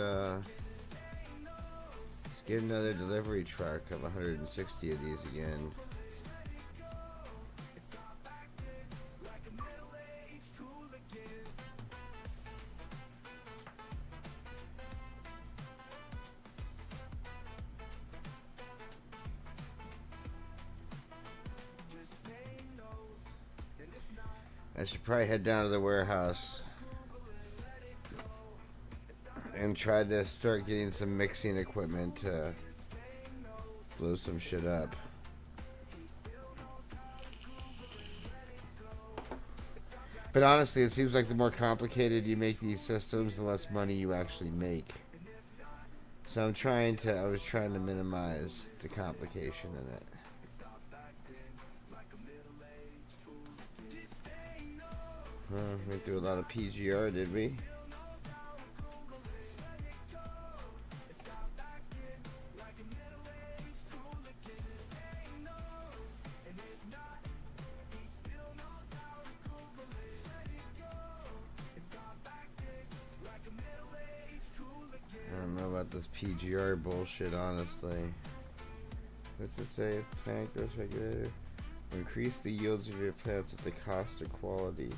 get another delivery truck of 160 of these again. I should probably head down to the warehouse and try to start getting some mixing equipment to blow some shit up. But honestly, it seems like the more complicated you make these systems, the less money you actually make. So I was trying to minimize the complication in it. Went through a lot of PGR, did we? I don't know about this PGR bullshit, honestly. What's it say? Plant growth regulator. Increase the yields of your plants at the cost of quality.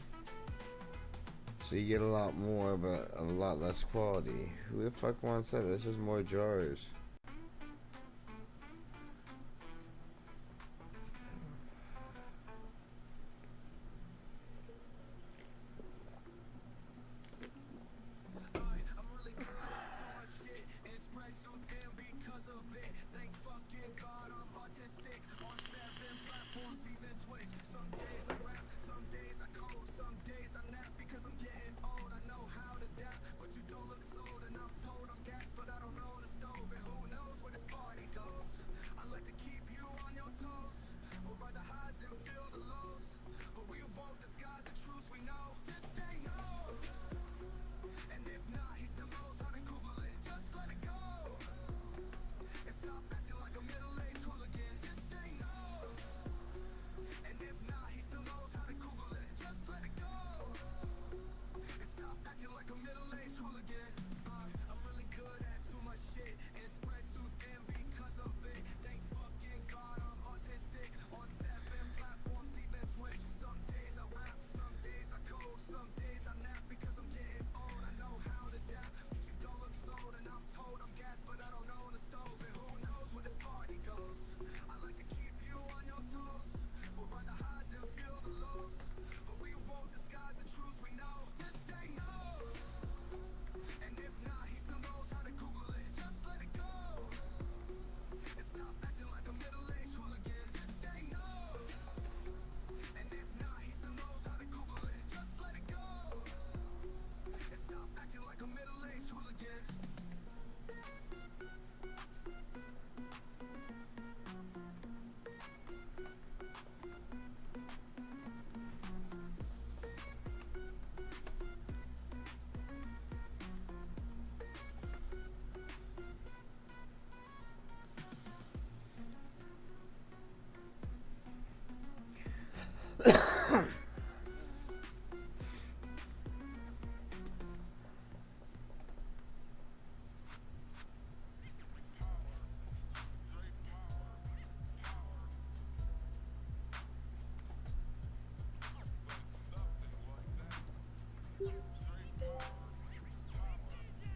So you get a lot more, but a lot less quality. Who the fuck wants that? That's just more jars. But you don't look sold, and I'm told I'm gassed, but I don't know the stove. And who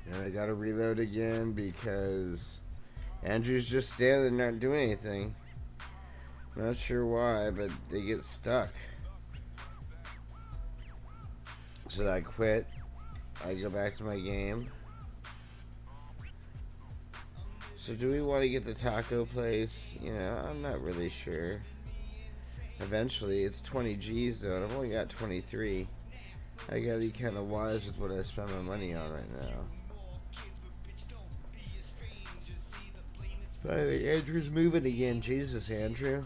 And I gotta reload again because Andrew's just standing there not doing anything. Not sure why, but they get stuck. So I quit. I go back to my game. So do we want to get the taco place? You know, I'm not really sure. Eventually, it's 20 G's though, and I've only got 23. I gotta be kind of wise with what I spend my money on right now. But I think Andrew's moving again. Jesus, Andrew.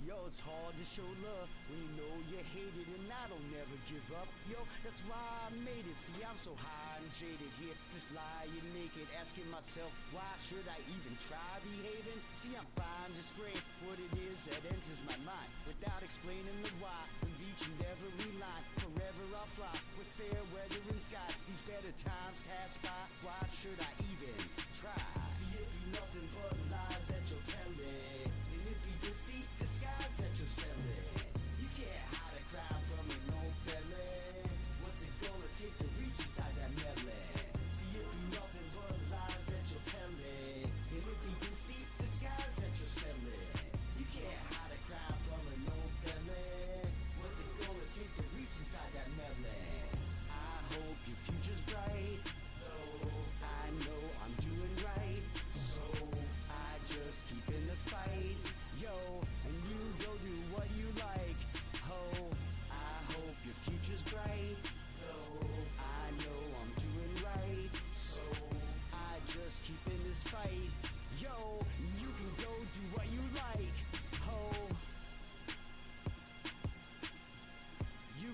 Yo, it's hard to show love when you know you hate it, and I don't never give up. Yo, that's why I made it. See, I'm so high and jaded here, just lying naked, asking myself, why should I even try behaving? See, I'm fine to spray what it is that enters my mind, without explaining the why. And each and every line, forever I'll fly, with fair weather and sky. These better times pass by, why should I even try? See, it be nothing but lies that you're telling, and it be deceit disguised that you're selling. You can't hide a crowd from an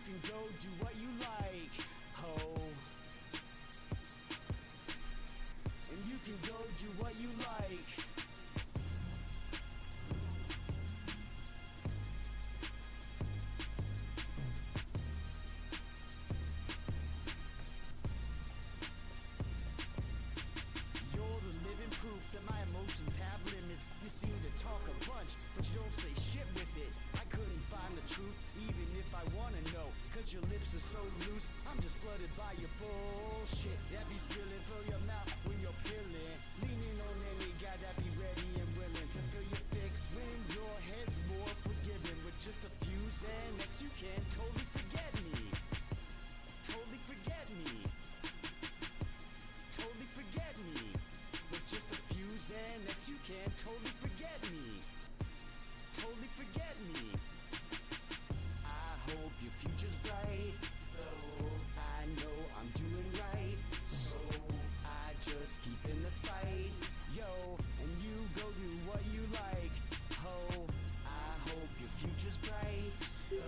can go do what you like, ho. And you can go do what you like. You're the living proof that my emotions have limits. You seem to talk a bunch, but you don't say shit with it. I couldn't find the truth, even if I wanna know. Cause your lips are so loose, I'm just flooded by your bullshit. That be spilling through your mouth when you're peeling. Leaning on any guy that be ready and willing to fill your fix when your head's more forgiving. With just a few Xanax, you can totally forget me. Totally forget me. Totally forget me. With just a few Xanax, you can totally forget me. Totally forget me. I hope your future's bright, though I know I'm doing right. So I just keep in the fight, yo, and you go do what you like, ho. I hope your future's bright.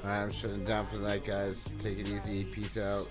Alright, I'm shutting down for the night, guys. Take it easy. Peace out.